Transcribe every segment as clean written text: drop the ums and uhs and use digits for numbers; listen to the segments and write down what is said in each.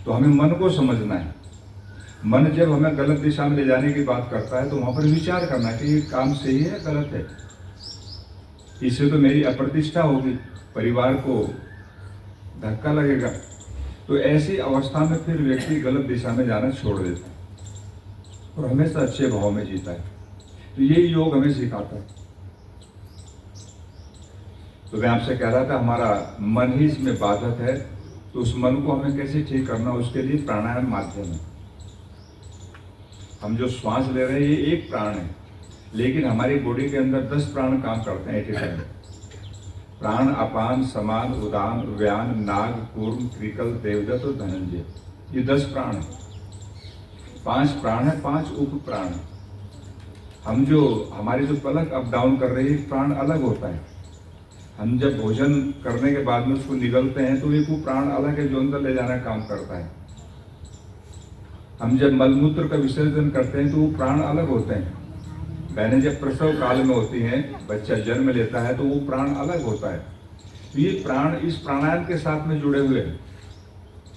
तो हमें मन को समझना है। मन जब हमें गलत दिशा में ले जाने की बात करता है तो वहां पर विचार करना कि ये काम सही है गलत है, इससे तो मेरी अप्रतिष्ठा होगी, परिवार को धक्का लगेगा। तो ऐसी अवस्था में फिर व्यक्ति गलत दिशा में जाना छोड़ देता है और हमेशा अच्छे भाव में जीता है। तो यही योग हमें सिखाता है। तो मैं आपसे कह रहा था हमारा मन ही इसमें बाधक है, तो उस मन को हमें कैसे ठीक करना, उसके लिए प्राणायाम माध्यम है। हम जो श्वास ले रहे हैं ये एक प्राण है, लेकिन हमारी बॉडी के अंदर 10 प्राण काम करते हैं एट ए टाइम। प्राण अपान समान उदान व्यान नाग कूर्म त्रिकल देवदत्त और धनंजय, ये 10 प्राण है। 5 प्राण है, 5 उप प्राण है। हम जो हमारी जो पलक अप डाउन कर रही है प्राण अलग होता है। हम जब भोजन करने के बाद में उसको निगलते हैं तो एक वो प्राण अलग है जो अंदर ले जाना काम करता है। हम जब मलमूत्र का विसर्जन करते हैं तो वो प्राण अलग होते हैं। बहनें जब प्रसव काल में होती हैं, बच्चा जन्म लेता है तो वो प्राण अलग होता है। तो ये प्राण इस प्राणायाम के साथ में जुड़े हुए हैं।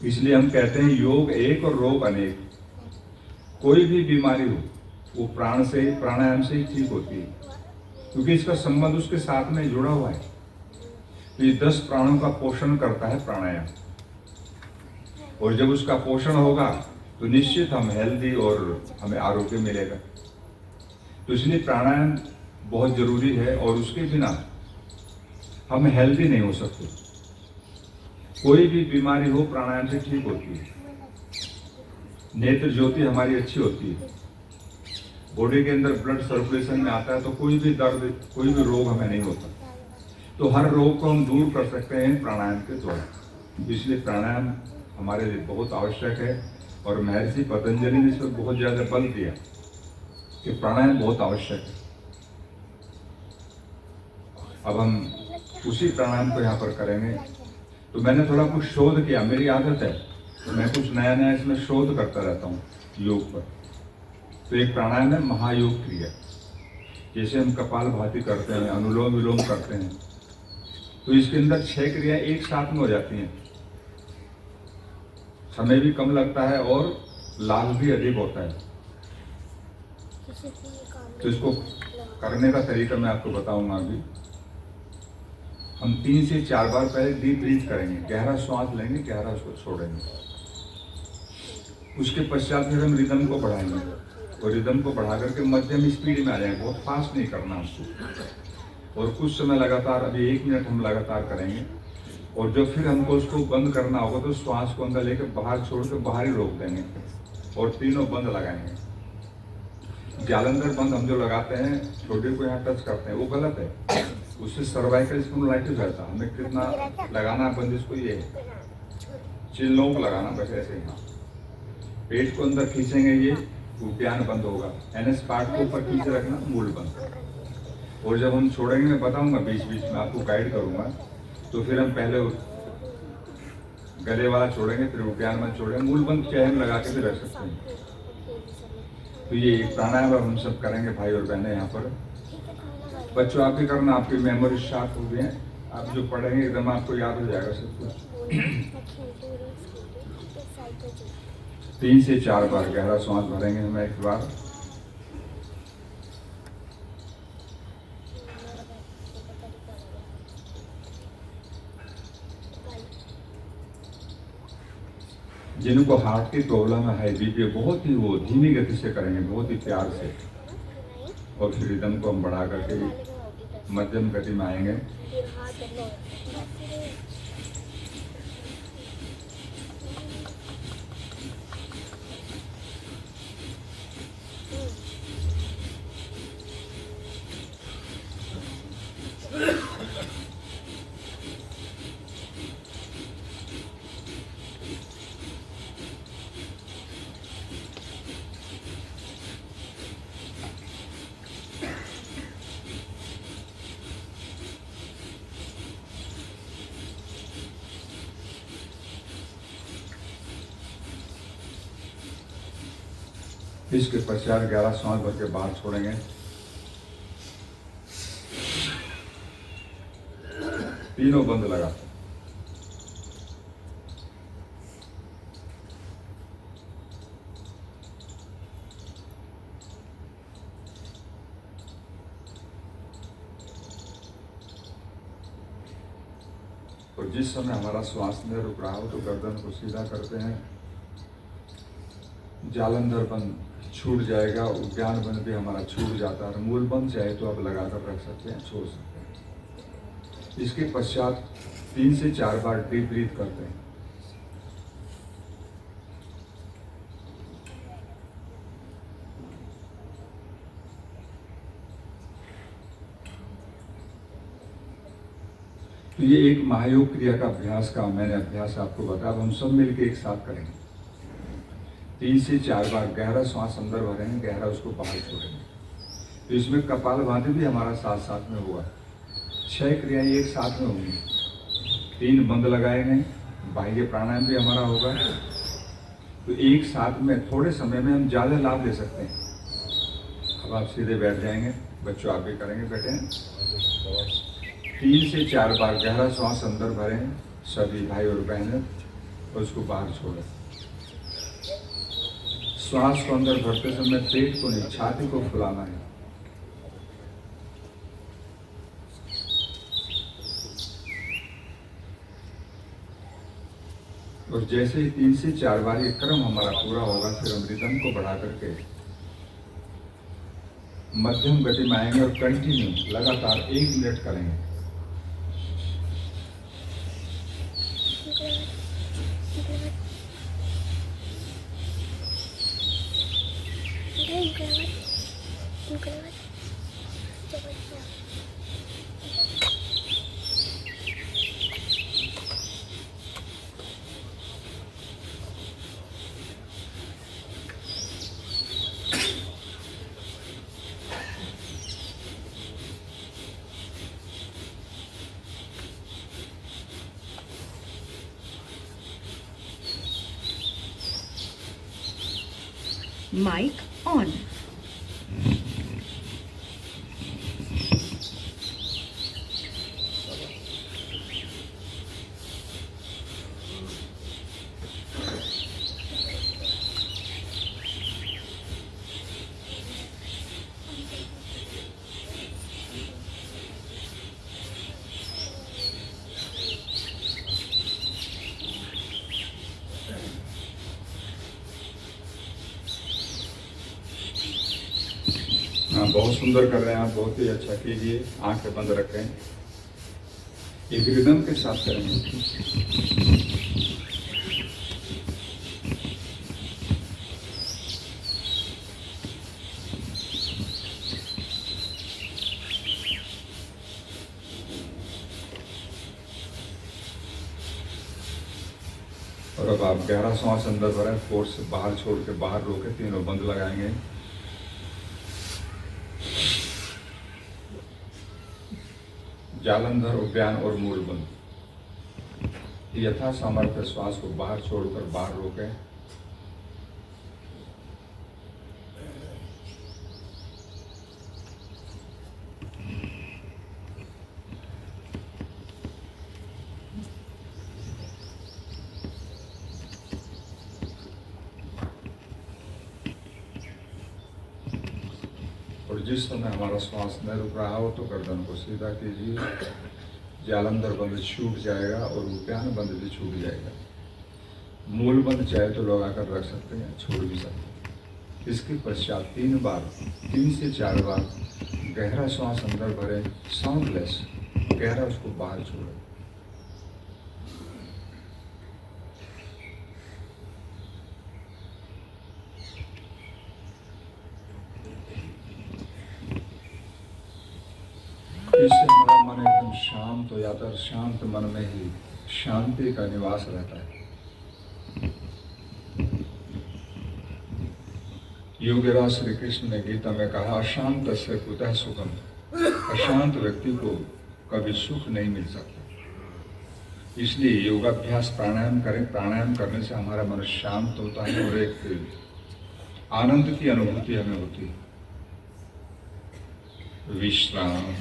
इसलिए हम कहते हैं योग एक और रोग अनेक। कोई भी बीमारी हो वो प्राण से प्राणायाम से ही ठीक होती है, क्योंकि इसका संबंध उसके साथ में जुड़ा हुआ है। तो ये 10 प्राणों का पोषण करता है प्राणायाम, और जब उसका पोषण होगा तो निश्चित हम हेल्दी और हमें आरोग्य मिलेगा। तो इसलिए प्राणायाम बहुत जरूरी है, और उसके बिना हम हेल्दी नहीं हो सकते। कोई भी बीमारी हो प्राणायाम से ठीक होती है। नेत्र ज्योति हमारी अच्छी होती है, बॉडी के अंदर ब्लड सर्कुलेशन में आता है, तो कोई भी दर्द कोई भी रोग हमें नहीं होता। तो हर रोग को हम दूर कर सकते हैं प्राणायाम के द्वारा। इसलिए प्राणायाम हमारे लिए बहुत आवश्यक है, और महर्षि पतंजलि ने इस पर बहुत ज्यादा बल दिया कि प्राणायाम बहुत आवश्यक है। अब हम उसी प्राणायाम को यहाँ पर करेंगे। तो मैंने थोड़ा कुछ शोध किया, मेरी आदत है तो मैं कुछ नया नया इसमें शोध करता रहता हूँ योग पर। तो एक प्राणायाम है महायोग क्रिया, जैसे हम कपालभाति करते हैं, अनुलोम विलोम करते हैं, तो इसके अंदर 6 क्रिया एक साथ में हो जाती हैं। समय भी कम लगता है और लाभ भी अधिक होता है। तो इसको करने का तरीका मैं आपको बताऊंगा अभी। हम 3 से 4 बार पहले डीप ब्रीथ करेंगे, गहरा श्वास लेंगे, गहरा उसको छोड़ेंगे। उसके पश्चात फिर हम रिदम को बढ़ाएंगे, और रिदम को बढ़ा करके मध्यम स्पीड में आ जाएंगे, बहुत फास्ट नहीं करना हमको। और कुछ समय लगातार, अभी 1 मिनट हम लगातार करेंगे, और जब फिर हमको उसको बंद करना होगा तो श्वास को अंदर लेकर बाहर छोड़ के बाहर ही रोक देंगे, और तीनों बंद लगाएंगे। जालंधर बंद हम जो लगाते हैं, छोटे को यहाँ टच करते हैं, वो गलत है। उससे सर्वाइकल स्पॉन्डिलाइटिस रहता है। हमें कितना लगाना बंद, इसको ये है चिल्लों को लगाना, बस ऐसे ही। पेट को अंदर खींचेंगे, ये उद्यान बंद होगा। एनएस पार्ट को ऊपर खींचे रखना, मूल बंद। और जब हम छोड़ेंगे, मैं बताऊंगा बीच बीच में, आपको गाइड करूंगा। तो फिर हम पहले गले वाला छोड़ेंगे, फिर उद्यान बंद छोड़ेंगे, मूल बंद चैन लगा के भी रख सकते हैं। तो ये प्राणायाम अब हम सब करेंगे भाई और बहनें यहाँ पर। बच्चों आप भी करना, आपकी मेमोरी शार्प हो गई है, आप जो पढ़ेंगे एकदम आपको याद हो जाएगा सब कुछ। 3 से 4 बार गहरा सांस भरेंगे हम एक बार। जिनको हार्ट की प्रॉब्लम है, बीपी, बहुत ही वो धीमी गति से करेंगे, बहुत ही प्यार से, और फिर रिदम को हम बढ़ा करके मध्यम गति में आएंगे। इसके पश्चात 11 सांस भर के बाहर छोड़ेंगे। तीनों बंद लगा। और जिस समय हमारा श्वास न रुक रहा हो तो गर्दन को सीधा करते हैं, जालंधर बंद छूट जाएगा, उद्यान बंद भी हमारा छूट जाता है। मूल बंद चाहे तो आप लगाकर रख सकते हैं, छोड़ सकते हैं। इसके पश्चात 3 से 4 बार डीप ब्रीथ करते हैं। तो ये एक महायोग क्रिया का अभ्यास का मैंने अभ्यास आपको बताया। अब हम सब मिलकर एक साथ करेंगे। 3 से 4 बार गहरा श्वास अंदर भरेंगे, गहरा उसको बाहर छोड़ेंगे। तो इसमें कपालभाति भी हमारा साथ साथ में होगा। 6 क्रियाएं एक साथ में होंगी। 3 बंद लगाएंगे, बाह्य प्राणायाम भी हमारा होगा। तो एक साथ में थोड़े समय में हम ज़्यादा लाभ ले सकते हैं। अब आप सीधे बैठ जाएंगे, बच्चों आप भी करेंगे, बैठे। 3 से 4 बार गहरा श्वास अंदर भरें सभी भाई और बहनें, और उसको बाहर छोड़ें। श्वास को अंदर भरते समय पेट को नहीं, छाती को फुलाना है। और जैसे ही 3 से 4 बार ये क्रम हमारा पूरा होगा, फिर हम रिदम को बढ़ा करके मध्यम गति में आएंगे और कंटिन्यू लगातार 1 मिनट करेंगे। Mic on. हाँ, बहुत सुंदर कर रहे हैं आप, बहुत ही अच्छा कीजिए। आंखें बंद रखें, एक रिदम के साथ करेंगे। और अब आप गहरा सांस अंदर भरें, फोर्स से बाहर छोड़ के बाहर रोके, तीनों बंद लगाएंगे। जालंधर, उद्यान और मूल बंद। यथा सामर्थ्य श्वास को बाहर छोड़कर बाहर रोकें। और जिस समय हमारा श्वास न रुक रहा हो तो गर्दन को सीधा कीजिए। जालंधर बंद छूट जाएगा और उद्यान बंद भी छूट जाएगा। मूल बंद चाहे तो लगाकर रख सकते हैं, छोड़ भी सकते हैं। इसके पश्चात 3 से 4 बार गहरा श्वास अंदर भरें, साउंडलेस, गहरा उसको बाहर छोड़ें। इससे हमारा मन एकदम शांत हो जाता है। शांत मन में ही शांति का निवास रहता है। योगीराज श्री कृष्ण ने गीता में कहा, अशांत से कुतः सुखम। अशांत व्यक्ति को कभी सुख नहीं मिल सकता। इसलिए योगाभ्यास प्राणायाम करें। प्राणायाम करने से हमारा मन शांत होता है और एक आनंद की अनुभूति हमें होती है। विश्राम।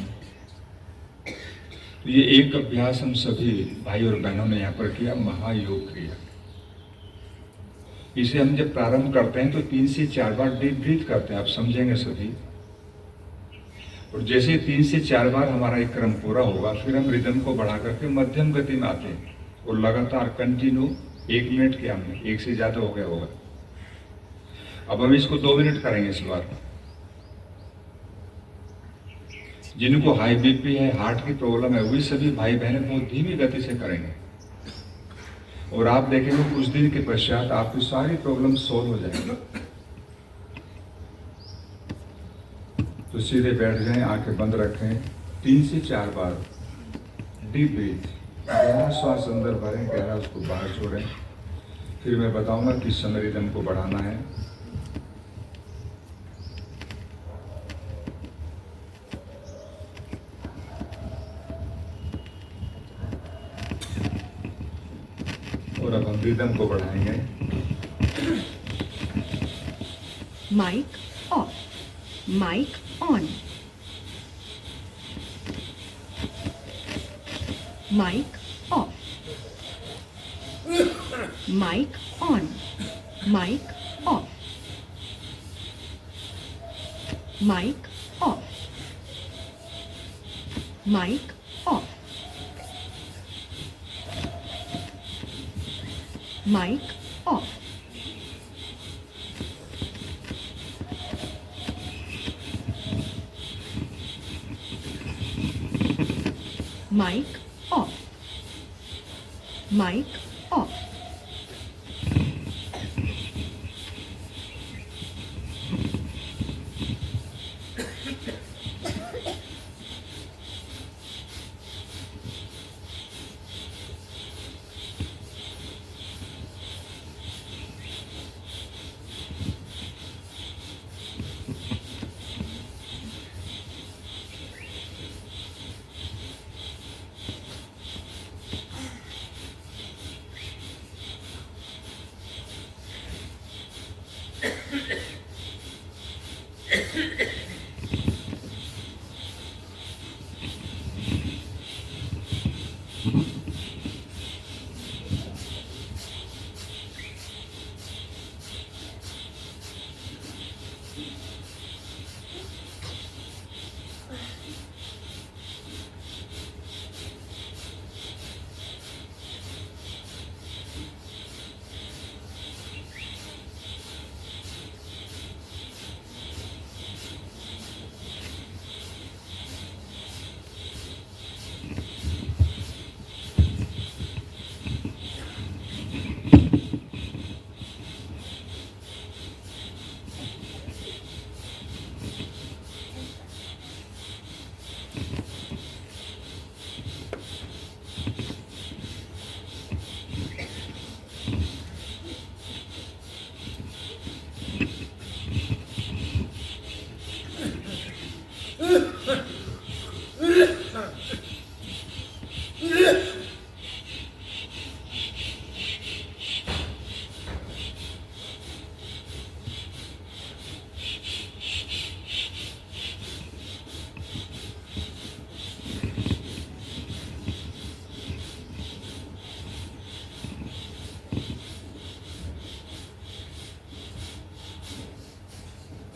तो ये एक अभ्यास हम सभी भाई और बहनों ने यहाँ पर किया, महायोग क्रिया। इसे हम जब प्रारंभ करते हैं तो 3 से 4 बार डीप ब्रीथ करते हैं, आप समझेंगे सभी। और जैसे 3 से 4 बार हमारा एक क्रम पूरा होगा, फिर हम रिदम को बढ़ा करके मध्यम गति में आते हैं और लगातार कंटिन्यू 1 मिनट के हमने 1 से ज्यादा हो गया होगा। अब हम इसको 2 मिनट करेंगे इस बार। जिनको हाई बीपी है, हार्ट की प्रॉब्लम है, वही सभी भाई बहनें बहुत धीमी गति से करेंगे और आप देखेंगे कुछ दिन के पश्चात आपकी सारी प्रॉब्लम सॉल्व हो जाएगी। तो सीधे बैठ जाएं, आंखें बंद रखें, 3 से 4 बार डीप ब्रीथ, गहरा श्वास अंदर भरें, गहरा उसको बाहर छोड़ें। फिर मैं बताऊंगा किस समय रिदम को बढ़ाना है। और अब हम रिदम को बढ़ाएंगे। Mic off. Mic on. Mic off. Mic on. Mic off. Mic off. Mic off. Mic off. Mic off. Mic off.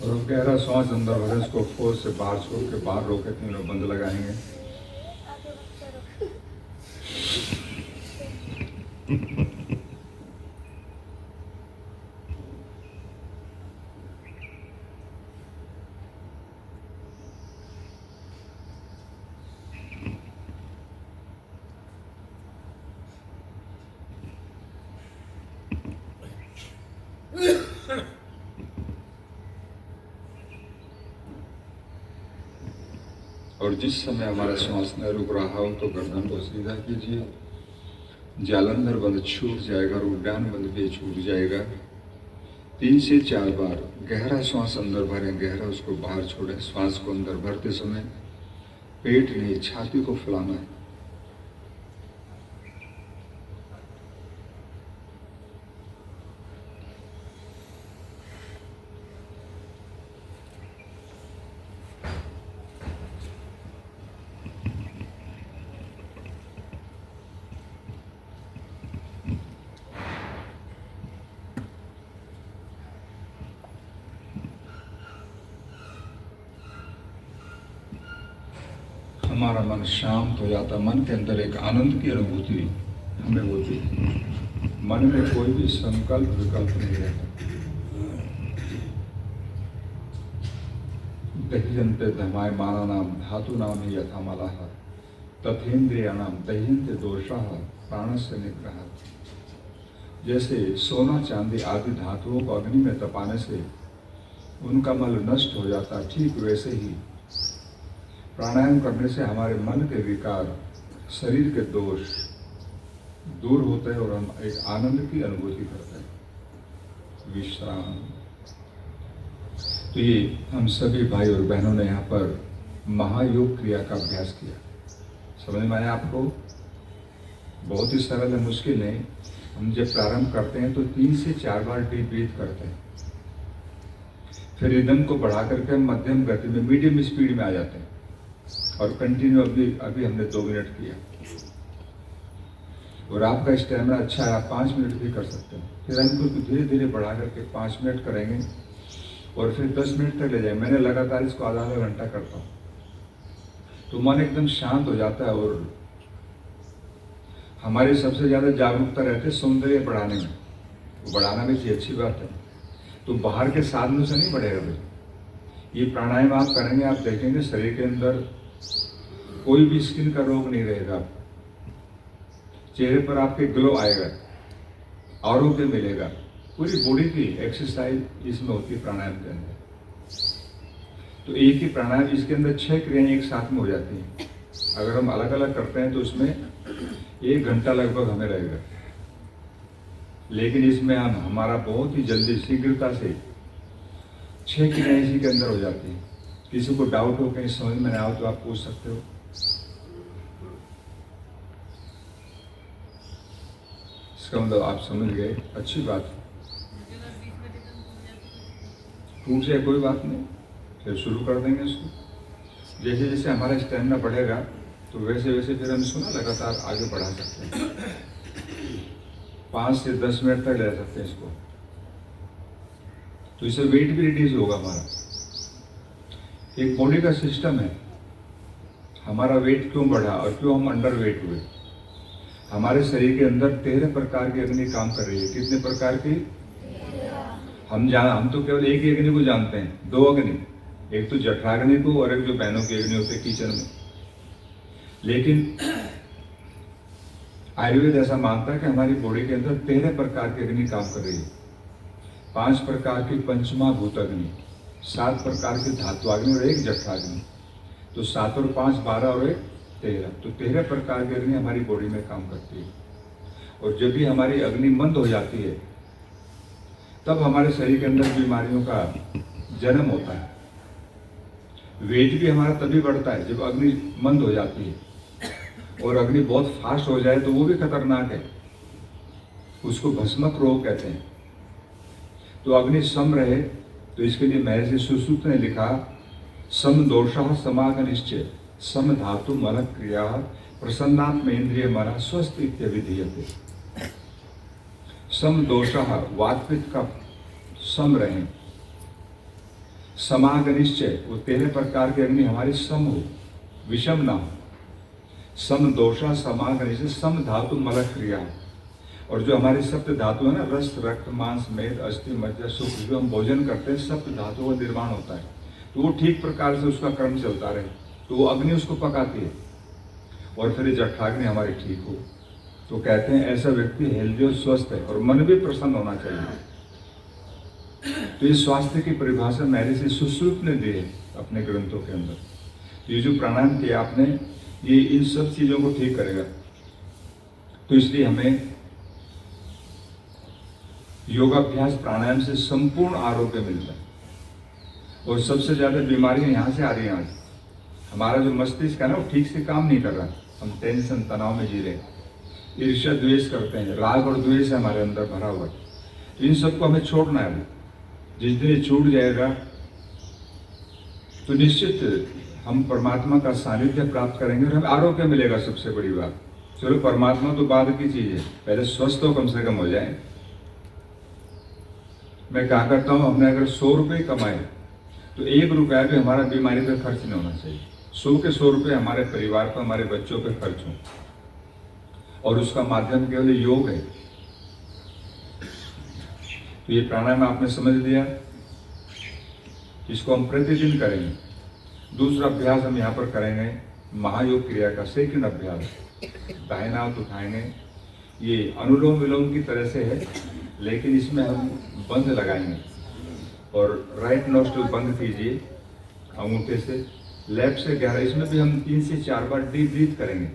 और गहरा श्वास अंदर भरें, इसको फोर्स से बाहर छोड़ के बाहर रोके, तीनों बंद लगाएंगे। और जिस समय हमारा श्वास न रुक रहा हो तो गर्दन को सीधा कीजिए, जालंधर बंद छूट जाएगा और उद्यान बंद भी छूट जाएगा। 3 से 4 बार गहरा श्वास अंदर भरें, गहरा उसको बाहर छोड़ें। श्वास को अंदर भरते समय पेट नहीं, छाती को फुलाना है। हमारा मन शांत हो जाता, मन के अंदर एक आनंद की अनुभूति हमें होती है। मन में कोई भी संकल्प विकल्प नहीं रहता। दह्यन्ते धमायमानानां धातूनां हि यथा मलः तथेन्द्रियाणां दह्यन्ते दोषाः प्राणस्य निग्रहात्। जैसे सोना चांदी आदि धातुओं को अग्नि में तपाने से उनका मल नष्ट हो जाता, ठीक वैसे ही प्राणायाम करने से हमारे मन के विकार, शरीर के दोष दूर होते हैं और हम एक आनंद की अनुभूति करते हैं। विश्राम। तो ये हम सभी भाई और बहनों ने यहाँ पर महायोग क्रिया का अभ्यास किया। समझ में आया आपको? बहुत ही सरल है, मुश्किल नहीं। हम जब प्रारंभ करते हैं तो 3 से 4 बार डीप ब्रीथ करते हैं, फिर रिदम को बढ़ा करके हम मध्यम गति में, मीडियम स्पीड में आ जाते हैं और कंटिन्यू अभी हमने 2 मिनट किया। और आपका स्टैमिना अच्छा है, आप 5 मिनट भी कर सकते हैं। फिर हम इसको धीरे धीरे बढ़ा करके 5 मिनट करेंगे और फिर 10 मिनट तक ले जाए। मैंने लगातार इसको आधा घंटा करता हूँ तो मन एकदम शांत हो जाता है और हमारी सबसे ज़्यादा जागरूकता रहती है सौंदर्य बढ़ाने में। वो बढ़ाना भी चाहिए, अच्छी बात है। तो बाहर के साधनों से नहीं बढ़ेगा भाई। ये प्राणायाम आप करेंगे, आप देखेंगे शरीर के अंदर कोई भी स्किन का रोग नहीं रहेगा, चेहरे पर आपके ग्लो आएगा, आरोग्य मिलेगा। पूरी बॉडी की एक्सरसाइज इसमें होती है प्राणायाम के अंदर। तो एक ही प्राणायाम, इसके अंदर 6 क्रियाएं एक साथ में हो जाती हैं। अगर हम अलग अलग करते हैं तो उसमें 1 घंटा लगभग हमें रहेगा, लेकिन इसमें हमारा बहुत ही जल्दी शीघ्रता से 6 क्रियाएं इसी के अंदर हो जाती हैं। किसी को डाउट हो, कहीं समझ में ना आओ तो आप पूछ सकते हो। इसका मतलब आप समझ गए, अच्छी बात है। टूट जाए कोई बात नहीं, फिर शुरू कर देंगे इसको। जैसे जैसे हमारा स्टैमिना बढ़ेगा तो वैसे वैसे फिर हम इसको ना लगातार आगे बढ़ा सकते हैं। 5 से 10 मिनट तक ले सकते हैं इसको। तो इससे वेट भी रिड्यूस होगा हमारा। एक बॉडी का सिस्टम है, हमारा वेट क्यों बढ़ा और क्यों हम अंडर वेट हुए। हमारे शरीर के अंदर 13 प्रकार की अग्नि काम कर रही है। कितने प्रकार की? हम तो केवल एक ही अग्नि को जानते हैं, 2 अग्नि, एक तो जठराग्नि को और एक जो बहनों की अग्नि होती है किचन में। लेकिन आयुर्वेद ऐसा मानता है कि हमारी बॉडी के अंदर 13 प्रकार की अग्नि काम कर रही है। 5 प्रकार की पंचमा भूत अग्नि, 7 प्रकार की धात्वाग्नि और 1 जठराग्नि। तो 7 और 5 12 और 1 13। तो 13 प्रकार की अग्नि हमारी बॉडी में काम करती है। और जब भी हमारी अग्नि मंद हो जाती है तब हमारे शरीर के अंदर बीमारियों का जन्म होता है। वेट भी हमारा तभी बढ़ता है जब अग्नि मंद हो जाती है। और अग्नि बहुत फास्ट हो जाए तो वो भी खतरनाक है, उसको भस्मक रोग कहते हैं। तो अग्नि सम रहे तो इसके लिए महर्षि सुश्रुत ने लिखा, सम दोषः समागनिश्चय सम धातु मन क्रिया प्रसन्नात्म इंद्रिय मन स्वस्थ इत्यभिधीयते। सम दोषः, वातपित्त का सम रहे। समागनिश्चय, वो 13 प्रकार की अग्नि हमारी सम हो, विषम ना हो। सम दोषा समागनिश्चय सम धातु मल क्रिया। और जो हमारी सप्त धातु है ना, रस रक्त मांस मेद अस्थि मज्जा शुक्र, जो हम भोजन करते हैं सप्त धातुओं का निर्माण होता है। तो वो ठीक प्रकार से उसका क्रम चलता रहे तो वो अग्नि उसको पकाती है और फिर जठराग्नि हमारी ठीक हो। तो कहते हैं ऐसा व्यक्ति हेल्दी और स्वस्थ है और मन भी प्रसन्न होना चाहिए। तो ये स्वास्थ्य की परिभाषा महर्षि सुश्रुत ने दी है अपने ग्रंथों के अंदर। तो ये जो प्राणायाम किया आपने, ये इन सब चीजों को ठीक करेगा। तो इसलिए हमें योगाभ्यास प्राणायाम से संपूर्ण आरोग्य मिलता है। और सबसे ज्यादा बीमारियां यहाँ से आ रही हैं आज। हमारा जो मस्तिष्क है ना, वो ठीक से काम नहीं कर रहा। हम टेंशन तनाव में जी रहे हैं, ईर्ष्या द्वेष करते हैं, राग और द्वेष हमारे अंदर भरा हुआ है। तो इन सबको हमें छोड़ना है। जिस दिन ये छूट जाएगा तो निश्चित हम परमात्मा का सानिध्य प्राप्त करेंगे और हमें आरोग्य मिलेगा। सबसे बड़ी बात, चलो परमात्मा तो बाद की चीज है, पहले स्वस्थ तो कम से कम हो जाए। मैं क्या करता हूँ, हमने अगर 100 रुपये कमाए तो 1 रुपया भी हमारा बीमारी पर खर्च नहीं होना चाहिए। 100 के 100 रुपये हमारे परिवार पर, हमारे बच्चों पर खर्च हों, और उसका माध्यम केवल योग है। तो ये प्राणायाम आपने समझ लिया, इसको हम प्रतिदिन करेंगे। दूसरा अभ्यास हम यहाँ पर करेंगे महायोग क्रिया का सेकंड अभ्यास, दाहिना हाथ उठाएंगे। ये अनुलोम विलोम की तरह से है, लेकिन इसमें हम बंद लगाएंगे और राइट नोस्ट्रिल बंद कीजिए अंगूठे से, लेफ्ट से 11, इसमें भी हम 3 से 4 बार डीप ब्रीथ करेंगे।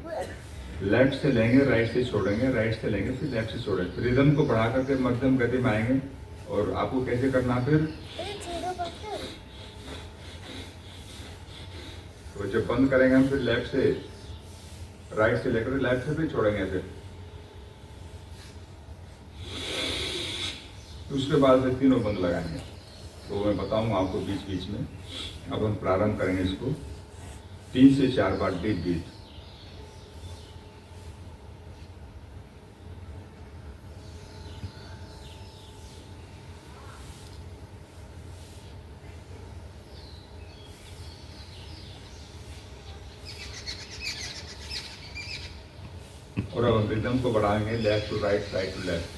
लेफ्ट से लेंगे, राइट से छोड़ेंगे, राइट से लेंगे, फिर लेफ्ट से छोड़ेंगे। फिर रिदम को बढ़ा करके मध्यम गति में आएंगे। और आपको कैसे करना, फिर तो जब बंद करेंगे हम, फिर लेफ्ट से राइट से लेकर लेफ्ट से फिर छोड़ेंगे। फिर उसके बाद से तीनों बंद लगाएंगे। तो मैं बताऊंगा आपको बीच बीच में। अब हम प्रारंभ करेंगे इसको 3 से 4 बार डीप ब्रीथ। और अब हम रिदम को बढ़ाएंगे, left to right, right to left.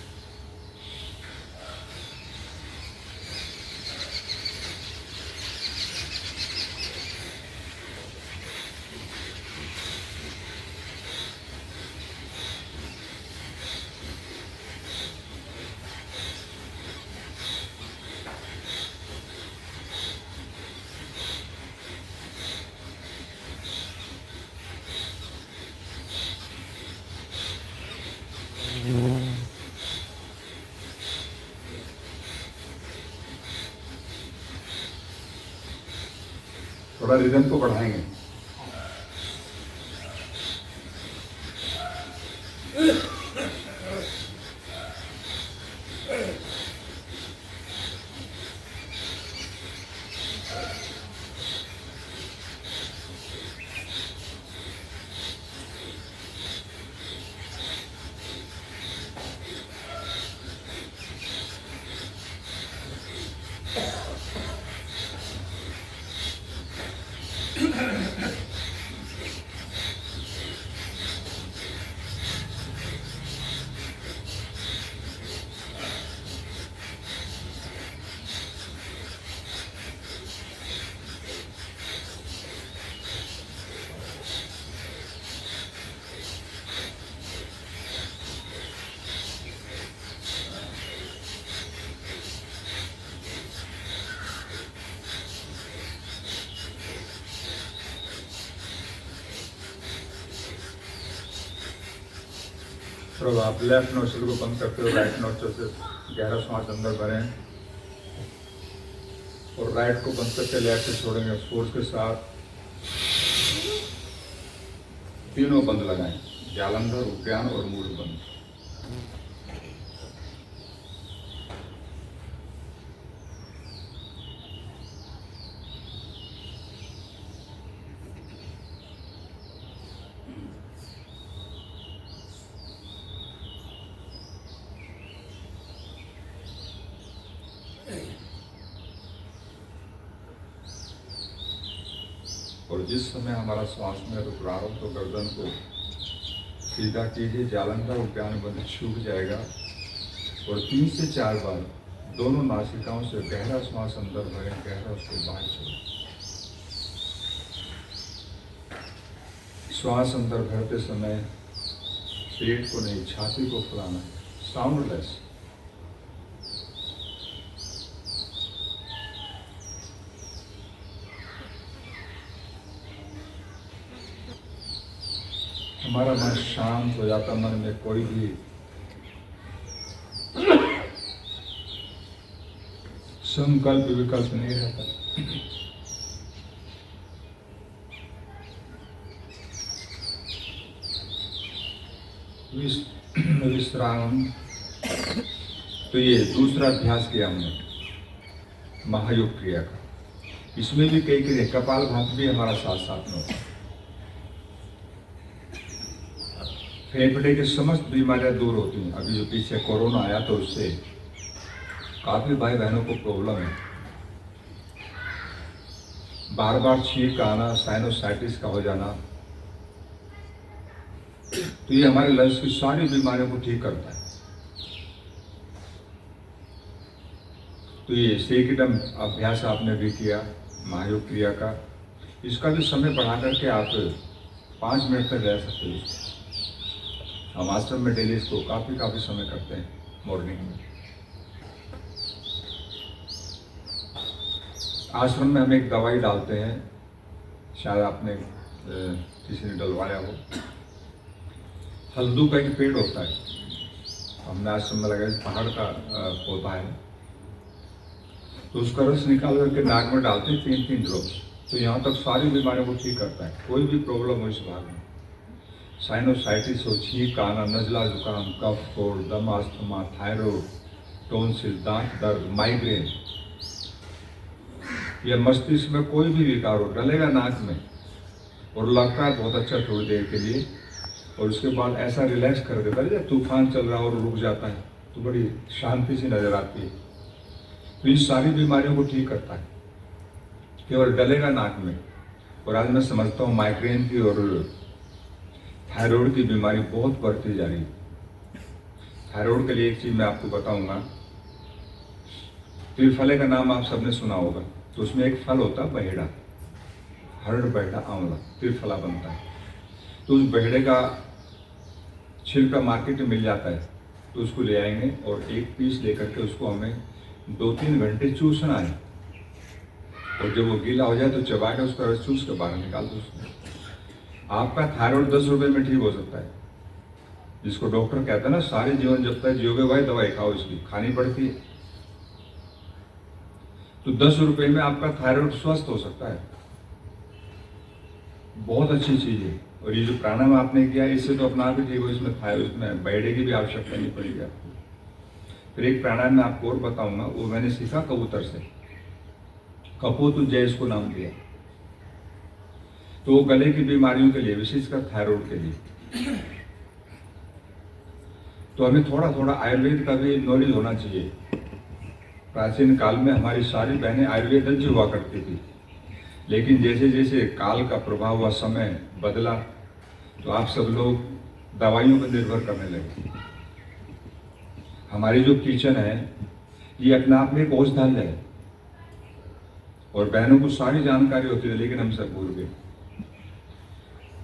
थोड़ा रिदम को बढ़ाएंगे। तो आप लेफ्ट नोस्ट्रिल को बंद करते हो, राइट नोस्ट्रिल से गहरा सांस अंदर भरें और राइट को बंद करके लेफ्ट से छोड़ेंगे। फोर्स के साथ तीनों बंद लगाएं, जालंधर, उद्यान और मूल बंद। और जिस समय हमारा श्वास में रुक रहा हो तो गर्दन को सीधा कीजिए, जालंधर उद्यान बंद सूख जाएगा। और 3 से 4 बार दोनों नासिकाओं से गहरा श्वास अंदर भरें, गहरा उसको बाहर छोड़ें। श्वास अंदर भरते समय पेट को नहीं, छाती को फुलाना है, साउंडलेस। हमारा मन शांत हो जाता, मन में कोई भी संकल्प विकल्प नहीं रहता। विश्राम। तो ये दूसरा अभ्यास किया हमने महायोग क्रिया का। इसमें भी कई क्रिया, कपालभाति भी हमारा साथ साथ में होता है। फेफड़े की समस्त बीमारियां दूर होती हैं। अभी जो पीछे कोरोना आया तो उससे काफी भाई बहनों को प्रॉब्लम है। बार बार छींक आना, साइनोसाइटिस का हो जाना, तो ये हमारे लंग्स की सारी बीमारियों को ठीक करता है। तो ये सेकंड अभ्यास आपने भी किया महायोग क्रिया का, इसका भी समय बढ़ा करके आप 5 मिनट तक रह सकते हो। हम आश्रम में डेली इसको काफ़ी समय करते हैं मॉर्निंग में। आश्रम में हम एक दवाई डालते हैं, शायद आपने किसी ने डलवाया हो। हल्दू का एक पेड़ होता है, हमने आश्रम में लगाया, पहाड़ का पौधा है, तो उसका रस निकाल करके नाक में डालते हैं 3-3 ड्रॉप्स। तो यहाँ तक सारी बीमारियों को ठीक करता है। कोई भी प्रॉब्लम हो इस भाग में, साइनोसाइटिस हो, छींक आना, नजला जुकाम, कफ कोल्ड, दमा, अस्थमा, थायराइड, टॉन्सिल, दांत दर्द, माइग्रेन, या मस्तिष्क में कोई भी विकार हो, डलेगा नाक में और लगता है बहुत अच्छा थोड़ी देर के लिए, और उसके बाद ऐसा रिलैक्स कर देता है जब तूफान चल रहा है और रुक जाता है, तो बड़ी शांति सी नजर आती है। तो इन सारी बीमारियों को ठीक करता है, केवल डलेगा नाक में। और आज मैं समझता हूँ माइग्रेन की और थायराइड की बीमारी बहुत बढ़ती जा रही है। थायराइड के लिए एक चीज मैं आपको बताऊंगा, त्रिफले का नाम आप सबने सुना होगा। तो उसमें एक फल होता है बहेड़ा, हरड़, बहेड़ा, आंवला, त्रिफला बनता है। तो उस बहेड़े का छिलका मार्केट में मिल जाता है, तो उसको ले आएंगे और एक पीस लेकर के उसको हमें 2-3 घंटे चूसना है, और जब वो गीला हो जाए तो चबा के उसका रस चूस के बाहर निकाल दो उसको। आपका थायराइड 10 रुपए में ठीक हो सकता है, जिसको डॉक्टर कहता है ना सारे जीवन जब तक जियोगे भाई दवाई खाओ, इसकी खानी पड़ती है। तो 10 रुपए में आपका थायराइड स्वस्थ हो सकता है, बहुत अच्छी चीज है। और ये जो प्राणायाम आपने किया इससे तो अपना आप ही ठीक हो, इसमें थायराइड में बहेड़े की भी आवश्यकता नहीं पड़ेगी आपको। फिर एक प्राणायाम मैं आपको और बताऊंगा, वो मैंने सीखा कबूतर से, कपोतु जय इसको नाम दिया। तो वो गले की बीमारियों के लिए, विशेषकर थायराइड के लिए। तो हमें थोड़ा थोड़ा आयुर्वेद का भी नॉलेज होना चाहिए। प्राचीन काल में हमारी सारी बहनें आयुर्वेदज्ञ हुआ करती थी, लेकिन जैसे जैसे काल का प्रभाव हुआ, समय बदला, तो आप सब लोग दवाइयों पर निर्भर करने लगे। हमारी जो किचन है ये अपने आप में एक औषधालय है, और बहनों को सारी जानकारी होती है, लेकिन हम सब भूल गए।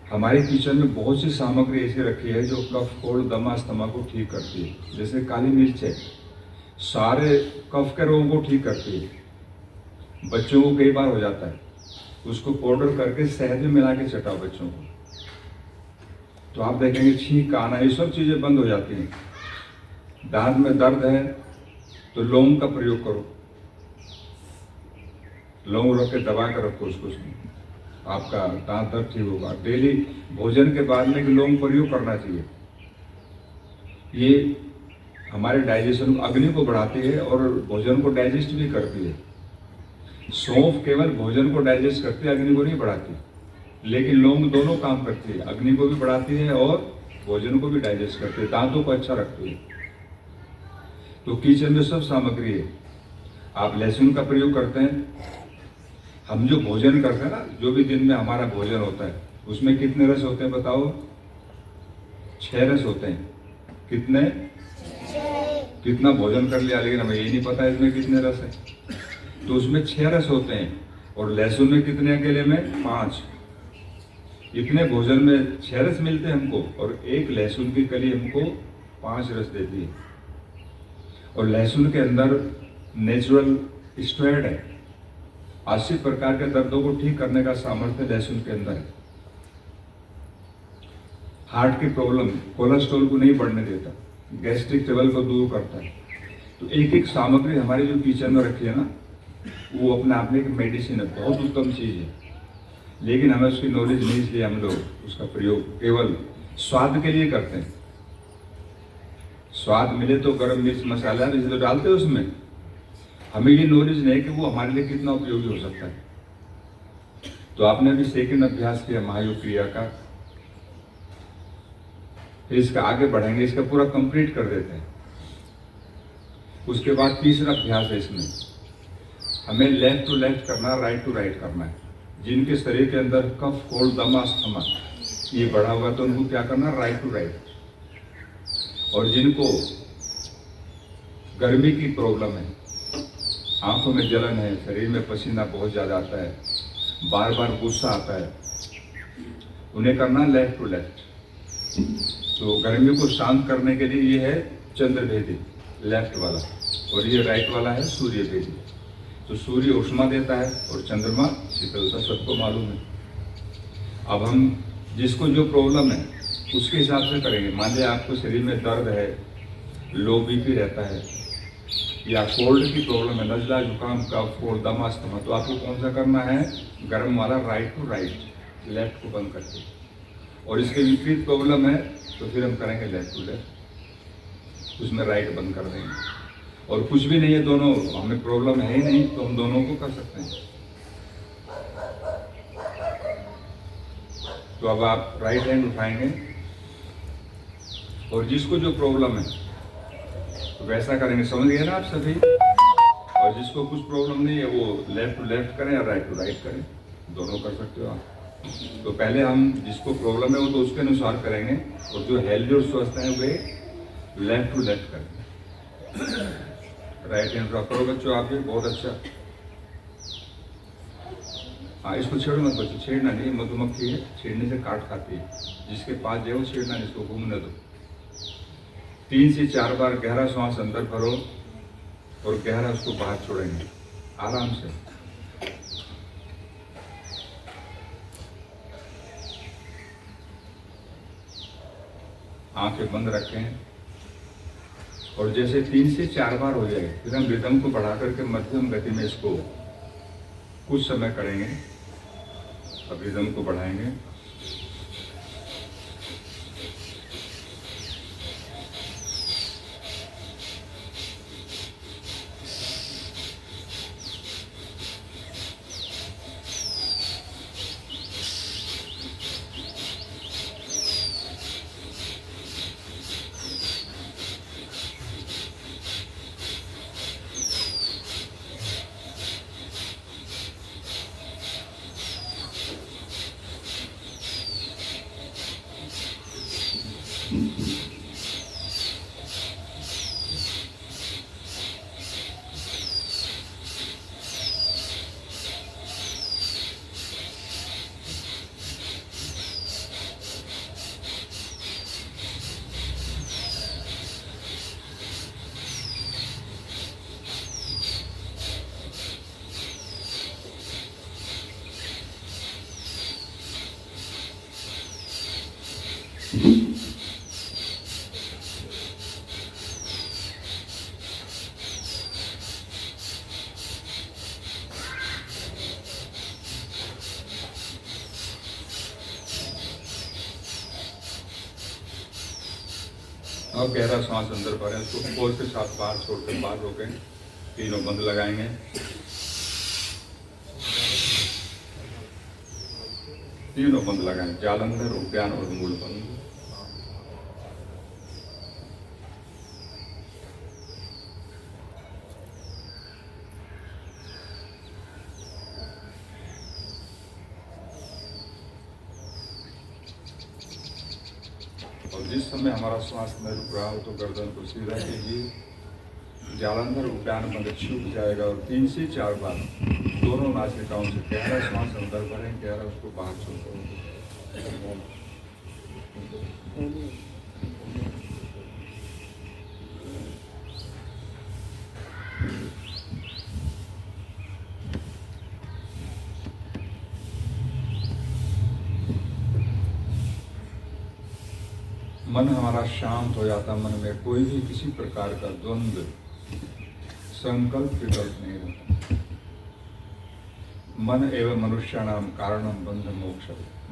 हमारे किचन में बहुत सी सामग्री ऐसी रखी है जो कफ, कोल्ड, दमा, अस्थमा को ठीक करती है। जैसे काली मिर्च है, सारे कफ के रोगों को ठीक करती है। बच्चों को कई बार हो जाता है, उसको पाउडर करके शहद में मिला के चटाओ बच्चों को, तो आप देखेंगे छींक आना, ये सब चीजें बंद हो जाती हैं। दांत में दर्द है तो लौंग का प्रयोग करो, लौंग रख के दबा कर रखो उसको, आपका दांत दर्द ठीक होगा। डेली भोजन के बाद में लौंग प्रयोग करना चाहिए। ये हमारे डाइजेशन अग्नि को बढ़ाती है और भोजन को डाइजेस्ट भी करती है। सौंफ केवल भोजन को डाइजेस्ट करती है, अग्नि को नहीं बढ़ाती, लेकिन लौंग दोनों काम करती है, अग्नि को भी बढ़ाती है और भोजन को भी डाइजेस्ट करती है, दांतों को अच्छा रखती है। तो किचन में सब सामग्री है। आप लहसुन का प्रयोग करते हैं, हम जो भोजन करते हैं ना, जो भी दिन में हमारा भोजन होता है, उसमें कितने रस होते हैं बताओ? 6 रस होते हैं। कितने? कितना भोजन कर लिया, लेकिन हमें ये नहीं पता इसमें कितने रस है। तो उसमें 6 रस होते हैं, और लहसुन में कितने अकेले में? 5। इतने भोजन में 6 रस मिलते हैं हमको, और एक लहसुन की कली हमको 5 रस देती है। और लहसुन के अंदर नेचुरल स्टेरॉइड है, 80 प्रकार के दर्दों को ठीक करने का सामर्थ्य लहसुन के अंदर है। हार्ट की प्रॉब्लम, कोलेस्ट्रॉल को नहीं बढ़ने देता, गैस्ट्रिक ट्रबल को दूर करता है। तो एक एक सामग्री हमारी जो किचन में रखी है ना, वो अपने आप में एक मेडिसिन है, बहुत उत्तम चीज है। लेकिन हमें उसकी नॉलेज नहीं, इसलिए हम लोग उसका प्रयोग केवल स्वाद के लिए करते हैं। स्वाद मिले तो गरम मिर्च मसाला इसलिए तो डालते हैं उसमें, हमें ये नॉलेज नहीं कि वो हमारे लिए कितना उपयोगी हो सकता है। तो आपने भी सेकंड अभ्यास किया महायोग क्रिया का, फिर इसका आगे बढ़ेंगे, इसका पूरा कंप्लीट कर देते हैं। उसके बाद तीसरा अभ्यास है, इसमें हमें लेफ्ट टू लेफ्ट करना, राइट टू राइट करना है। जिनके शरीर के अंदर कफ, कोल्ड, दमा, अस्थमा ये बढ़ा हुआ तो उनको क्या करना, राइट टू राइट। और जिनको गर्मी की प्रॉब्लम है, आंखों में जलन है, शरीर में पसीना बहुत ज़्यादा आता है, बार बार गुस्सा आता है, उन्हें करना लेफ्ट टू लेफ्ट। तो गर्मी को शांत करने के लिए ये है चंद्रभेदी लेफ्ट वाला, और ये राइट वाला है सूर्यभेदी। तो सूर्य उष्मा देता है और चंद्रमा शीतलता, सबको मालूम है। अब हम जिसको जो प्रॉब्लम है उसके हिसाब से करेंगे। मान लिया आपको शरीर में दर्द है, लो बीपी रहता है, या कोल्ड की प्रॉब्लम है, नजला, जुकाम, कफ, कोल्ड, दमा, अस्थमा, तो आपको कौन सा करना है, गर्म वाला राइट टू राइट, लेफ्ट को बंद करके। और इसके विपरीत प्रॉब्लम है तो फिर हम करेंगे लेफ्ट टू लेफ्ट, उसमें राइट बंद कर देंगे। और कुछ भी नहीं है, दोनों हमें प्रॉब्लम है ही नहीं तो हम दोनों को कर सकते हैं। तो अब आप राइट हैंड उठाएंगे और जिसको जो प्रॉब्लम है तो वैसा करेंगे, समझ गए ना आप सभी। और जिसको कुछ प्रॉब्लम नहीं है वो लेफ्ट टू लेफ्ट करें या राइट टू राइट करें, दोनों कर सकते हो आप। तो पहले हम जिसको प्रॉब्लम है वो तो उसके अनुसार करेंगे, और जो हेल्दी और स्वस्थ हैं वे लेफ्ट टू लेफ्ट करेंगे। राइट हैंड ड्रॉ करो बच्चों, आप भी बहुत अच्छा। हाँ, इसको छेड़ो मत बच्चों, छेड़ना नहीं, मधुमक्खी है, छेड़ने से काट खाती है। जिसके पास जाए वो छेड़ना नहीं, इसको घूमने दो। 3 से 4 बार गहरा सांस अंदर भरो और गहरा उसको बाहर छोड़ेंगे आराम से। आंखें बंद रखें और जैसे 3 से 4 बार हो जाए फिर हम रिदम को बढ़ा करके मध्यम गति में इसको कुछ समय करेंगे। अब रिदम को बढ़ाएंगे। अब गहरा सांस अंदर भरें, उसको फोर्स के साथ बाहर छोड़कर बाहर रोकें। तीनों बंद लगाएंगे। तीनों बंद लगाएं, जालंधर, उद्यान और मूल बंद। और जिस समय हमारा श्वास में रुक रहा हो तो गर्दन को सीधा कीजिए। जालंधर, उद्यान बंद छूट जाएगा और 3 से 4 बार दोनों नासिकाओं से गहरा श्वास अंदर भरें, गहरा उसको बाहर छोड़ें। मन हमारा शांत हो जाता, मन में कोई भी किसी प्रकार का द्वंद्व, संकल्प, विकल्प नहीं रहता। मन एवं मनुष्याणाम कारणम बंध मोक्ष।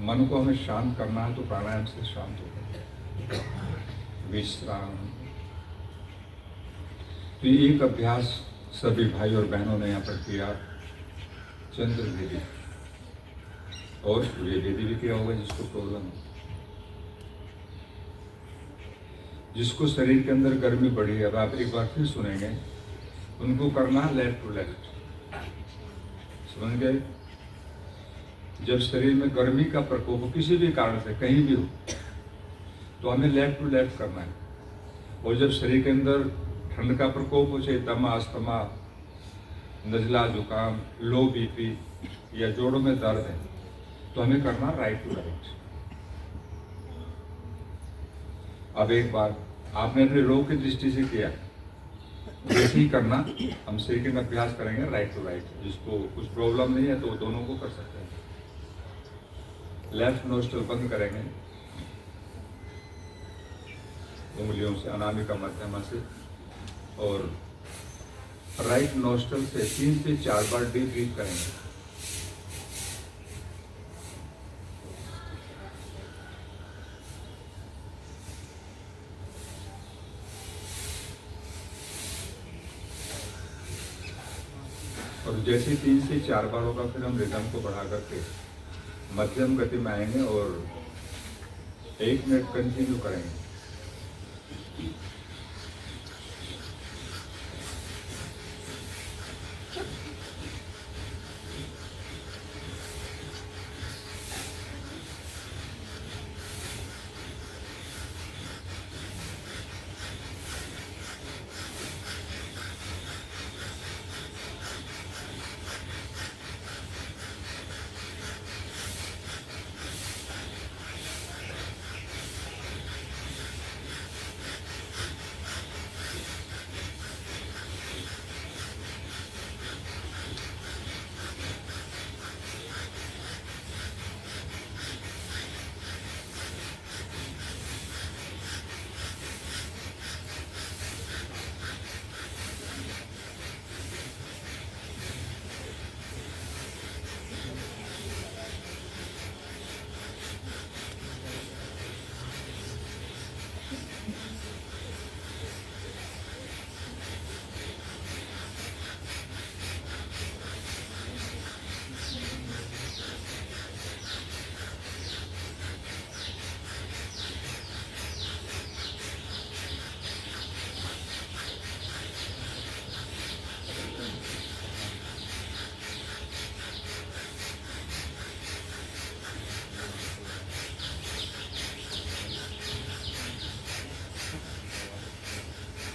मन को हमें शांत करना है तो प्राणायाम से शांत होगा। विश्राम। तो ये एक अभ्यास सभी भाई और बहनों ने यहाँ पर किया। चंद्रभेदी और सूर्यभेदी भी किया होगा जिसको प्रॉब्लम है। जिसको शरीर के अंदर गर्मी बढ़ी है, अब आप एक बार फिर सुनेंगे, उनको करना लेफ्ट टू लेफ्ट, समझ गए। जब शरीर में गर्मी का प्रकोप हो किसी भी कारण से कहीं भी हो तो हमें लेफ्ट टू लेफ्ट करना है। और जब शरीर के अंदर ठंड का प्रकोप हो, चाहे दमा, अस्थमा, नजला, जुकाम, लो बीपी या जोड़ों में दर्द है, तो हमें करना राइट टू राइट। अब एक बार आपने अपने रोग की दृष्टि से किया, वैसे ही करना हम सेकंड अभ्यास करेंगे राइट टू राइट। जिसको कुछ प्रॉब्लम नहीं है तो दोनों को कर सकते हैं। लेफ्ट नोस्ट्रल बंद करेंगे उंगलियों से, अनामिका मध्यमा से, और राइट नोस्ट्रल से 3 से 4 बार डीप ब्रीथ करेंगे। और जैसे 3 से 4 बार होगा फिर हम रिदम को बढ़ा करके मध्यम गति में आएंगे और 1 मिनट कंटिन्यू करेंगे।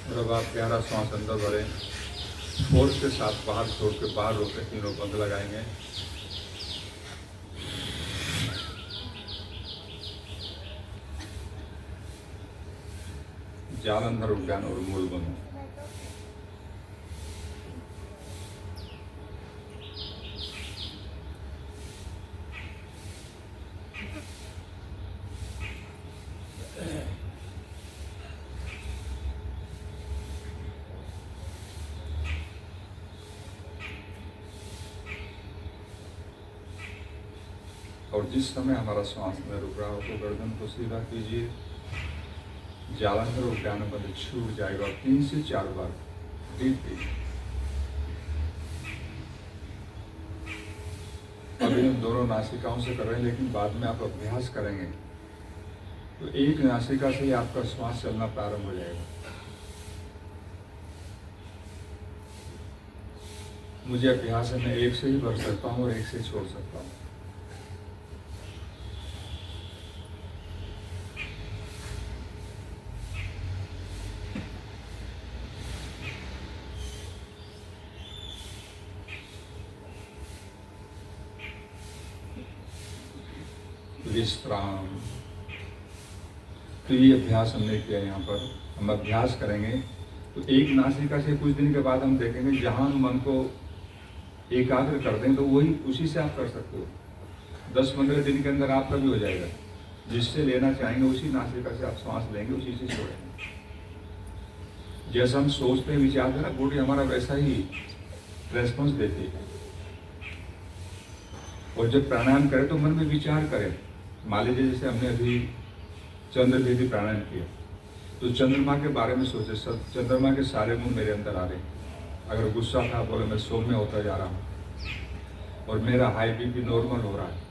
और अब आप प्यारा श्वास अंदर भरें, फोर्स के साथ बाहर छोड़ के बाहर रोके, तीनों बंद लगाएंगे। जालंधर उद्यान और मूल बंद। और जिस समय हमारा श्वास में रुक रहा हो तो गर्दन को सीधा कीजिए। जालंधर उद्यान बंद छूट जाएगा और 3 से 4 बार डीपली। अभी हम दोनों नासिकाओं से कर रहे हैं, लेकिन बाद में आप अभ्यास करेंगे तो एक नासिका से ही आपका श्वास चलना प्रारंभ हो जाएगा। मुझे अभ्यास है, मैं 1 से ही भर सकता हूँ और 1 से छोड़ सकता हूँ। विश्राम। तो ये अभ्यास हमने किया। यहाँ पर हम अभ्यास करेंगे तो एक नासिका से कुछ दिन के बाद हम देखेंगे जहाँ हम मन को एकाग्र कर दें तो वही उसी से आप कर सकते हो। 10-15 दिन के अंदर आपका भी हो जाएगा। जिससे लेना चाहेंगे उसी नासिका से आप श्वास लेंगे, उसी से छोड़ेंगे। जैसा हम सोचते हैं, विचारते हैं ना, बॉडी हमारा वैसा ही रेस्पॉन्स देती है। और जब प्राणायाम करें तो मन में विचार करें। मान लीजिए जैसे हमने अभी चंद्र भेदी प्राणायाम किया तो चंद्रमा के बारे में सोचे, सब चंद्रमा के सारे गुण मेरे अंदर आ रहे हैं। अगर गुस्सा था बोले मैं सौम्य होता जा रहा हूँ और मेरा हाई बीपी नॉर्मल हो रहा है।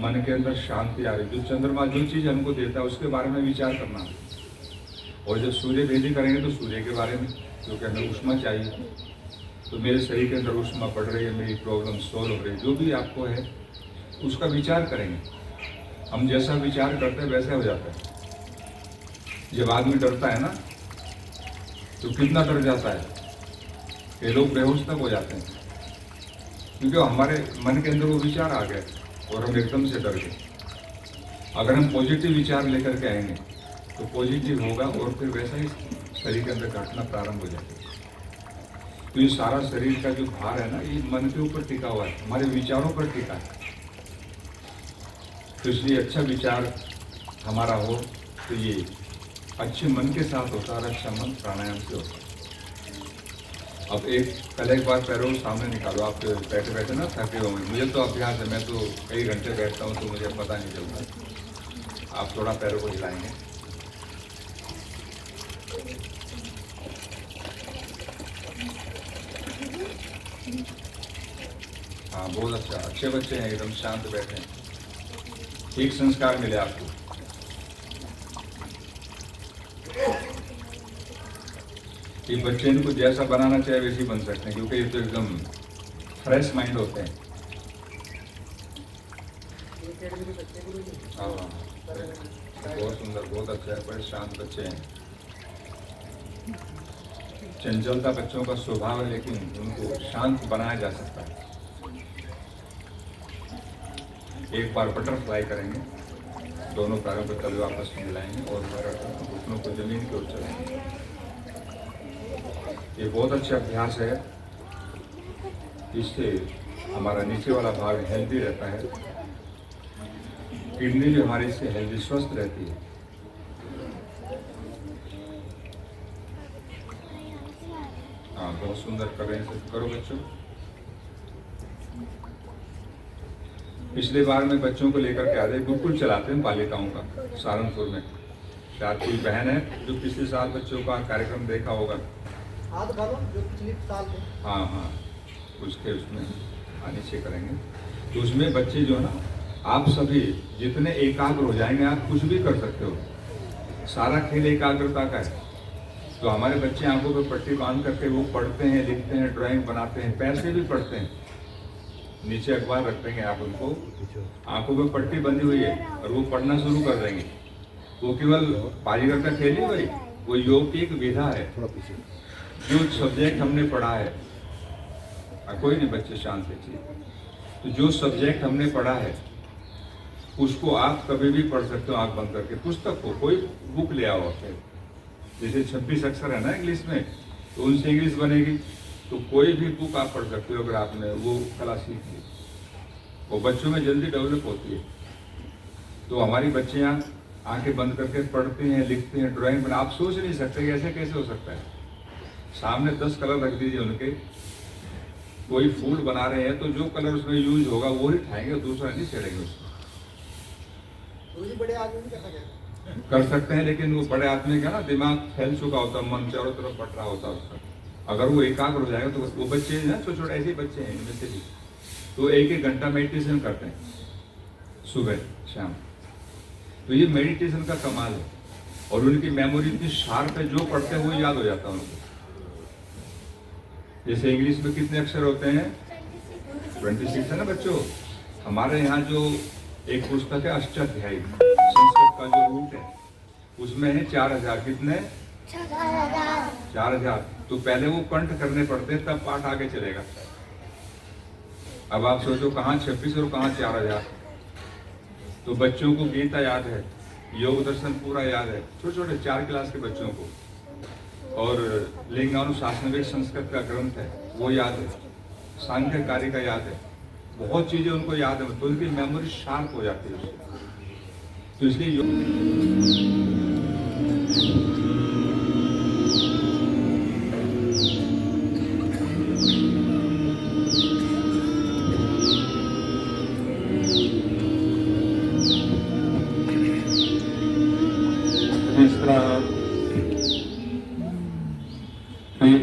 मन के अंदर शांति आ रही। जो चंद्रमा जो चीज़ हमको देता है उसके बारे में विचार करना। और जब सूर्य भेदी करेंगे तो सूर्य के बारे में, क्योंकि हमें ऊष्मा चाहिए। तो मेरे शरीर के अंदर ऊष्मा बढ़ रही है, मेरी प्रॉब्लम सॉल्व हो रही है। जो भी आपको है उसका विचार करेंगे। हम जैसा विचार करते हैं वैसा हो जाता है। जब आदमी डरता है ना तो कितना डर जाता है, ये लोग बेहोश तक हो जाते हैं, क्योंकि हमारे मन के अंदर वो विचार आ गए और हम एकदम से डर गए। अगर हम पॉजिटिव विचार लेकर के आएंगे तो पॉजिटिव होगा और फिर वैसा ही शरीर के अंदर घटना प्रारंभ हो जाती है। तो ये सारा शरीर का जो भार है ना, ये मन के ऊपर टिका हुआ है, हमारे विचारों पर टिका है। तो इसलिए अच्छा विचार हमारा हो तो ये अच्छे मन के साथ होता है, अच्छा मन प्राणायाम से होता है। अब एक बार पैरों को सामने निकालो। आप बैठे बैठे ना थके होंगे, मुझे तो अभ्यास है, मैं तो कई घंटे बैठता हूँ तो मुझे पता नहीं चलता। आप थोड़ा पैरों को हिलाएंगे। हाँ, बहुत अच्छा, अच्छे बच्चे हैं, एकदम शांत बैठे हैं, ठीक संस्कार मिले आपको। ये बच्चे इनको जैसा बनाना चाहे वैसे ही बन सकते हैं, क्योंकि ये तो एकदम फ्रेश माइंड होते हैं। हाँ, बहुत सुंदर, बहुत अच्छा है, बड़े शांत बच्चे हैं। चंचलता बच्चों का स्वभाव है, लेकिन उनको शांत बनाया जा सकता है। एक बार बटरफ्लाई करेंगे, दोनों पैरों को तलवे आपस में मिलाएंगे और घुटनों को जमीन की ओर चलाएंगे। ये बहुत अच्छा अभ्यास है, इससे हमारा नीचे वाला भाग हेल्दी रहता है, किडनी भी हमारी इससे हेल्दी स्वस्थ रहती है। हाँ, बहुत सुंदर कर रहे हैं, करो बच्चों। पिछले बार में बच्चों को लेकर के आते गुरुकुल चलाते हैं बालिकाओं का सहारनपुर में। शायद कोई बहन है जो पिछले साल बच्चों का कार्यक्रम देखा होगा। जो पिछले साल थे। हाँ, उसके उसमें नीचे करेंगे। तो उसमें बच्चे जो है ना, आप सभी जितने एकाग्र हो जाएंगे, आप कुछ भी कर सकते हो। सारा खेल एकाग्रता का है। तो हमारे बच्चे आंखों पे पट्टी बांध करके वो पढ़ते हैं, लिखते हैं, ड्राइंग बनाते हैं, पैर से भी पढ़ते हैं। नीचे अखबार रख देंगे आप उनको, आंखों पे पट्टी बंधी हुई है और वो पढ़ना शुरू कर देंगे। वो केवल बाजीगर का खेल नहीं भाई, वो योग की एक विधा है। जो सब्जेक्ट हमने पढ़ा है, कोई नहीं बच्चे शांत है, तो जो सब्जेक्ट हमने पढ़ा है उसको आप कभी भी पढ़ सकते हो, आंख बंद करके। पुस्तक को कोई बुक ले आओ, जैसे 26 अक्षर है ना इंग्लिश में, तो उनसे इंग्लिश बनेगी। तो कोई भी बुक आप पढ़ सकते हो अगर आपने वो कला सीख ली। वो बच्चों में जल्दी डेवलप होती है। तो हमारी बच्चियाँ आंखें बंद करके पढ़ती हैं, लिखती हैं, ड्राइंग बना। आप सोच नहीं सकते ऐसे कैसे हो सकता है। सामने 10 कलर रख दीजिए उनके, कोई फूल बना रहे हैं तो जो कलर उसमें यूज होगा वो ही उठाएंगे, दूसरा नहीं छेड़ेंगे उसको। बड़े आदमी कर सकते हैं, लेकिन वो बड़े आदमी का ना दिमाग फैल चुका होता है, मन चारों तरफ पट रहा होता है उसका। अगर वो एकाग्र हो जाएगा तो वो बच्चे ना, छोटे छोटे ऐसे बच्चे हैं इनमें से भी, तो 1-1 घंटा मेडिटेशन करते हैं सुबह शाम। तो ये मेडिटेशन का कमाल है। और उनकी मेमोरी इतनी शार्प है, जो पढ़ते हैं वो याद हो जाता है उनको। जैसे इंग्लिश में कितने अक्षर होते हैं? 26 है ना बच्चों। हमारे यहाँ जो एक पुस्तक है अष्टाध्यायी, संस्कृत का जो रूट है उसमें है 4000। कितने? 4000। तो पहले वो कंठ करने पड़ते हैं, तब पाठ आगे चलेगा। अब आप सोचो कहाँ 26 और कहाँ 4000। तो बच्चों को गीता याद है, योग दर्शन पूरा याद है, छोटे छोटे 4 क्लास के बच्चों को। और लिंगानुशासन संस्कृत का ग्रंथ है वो याद है, सांख्यकारी का याद है, बहुत चीजें उनको याद है। तो उनकी मेमोरी शार्प हो जाती है उससे। तो इसलिए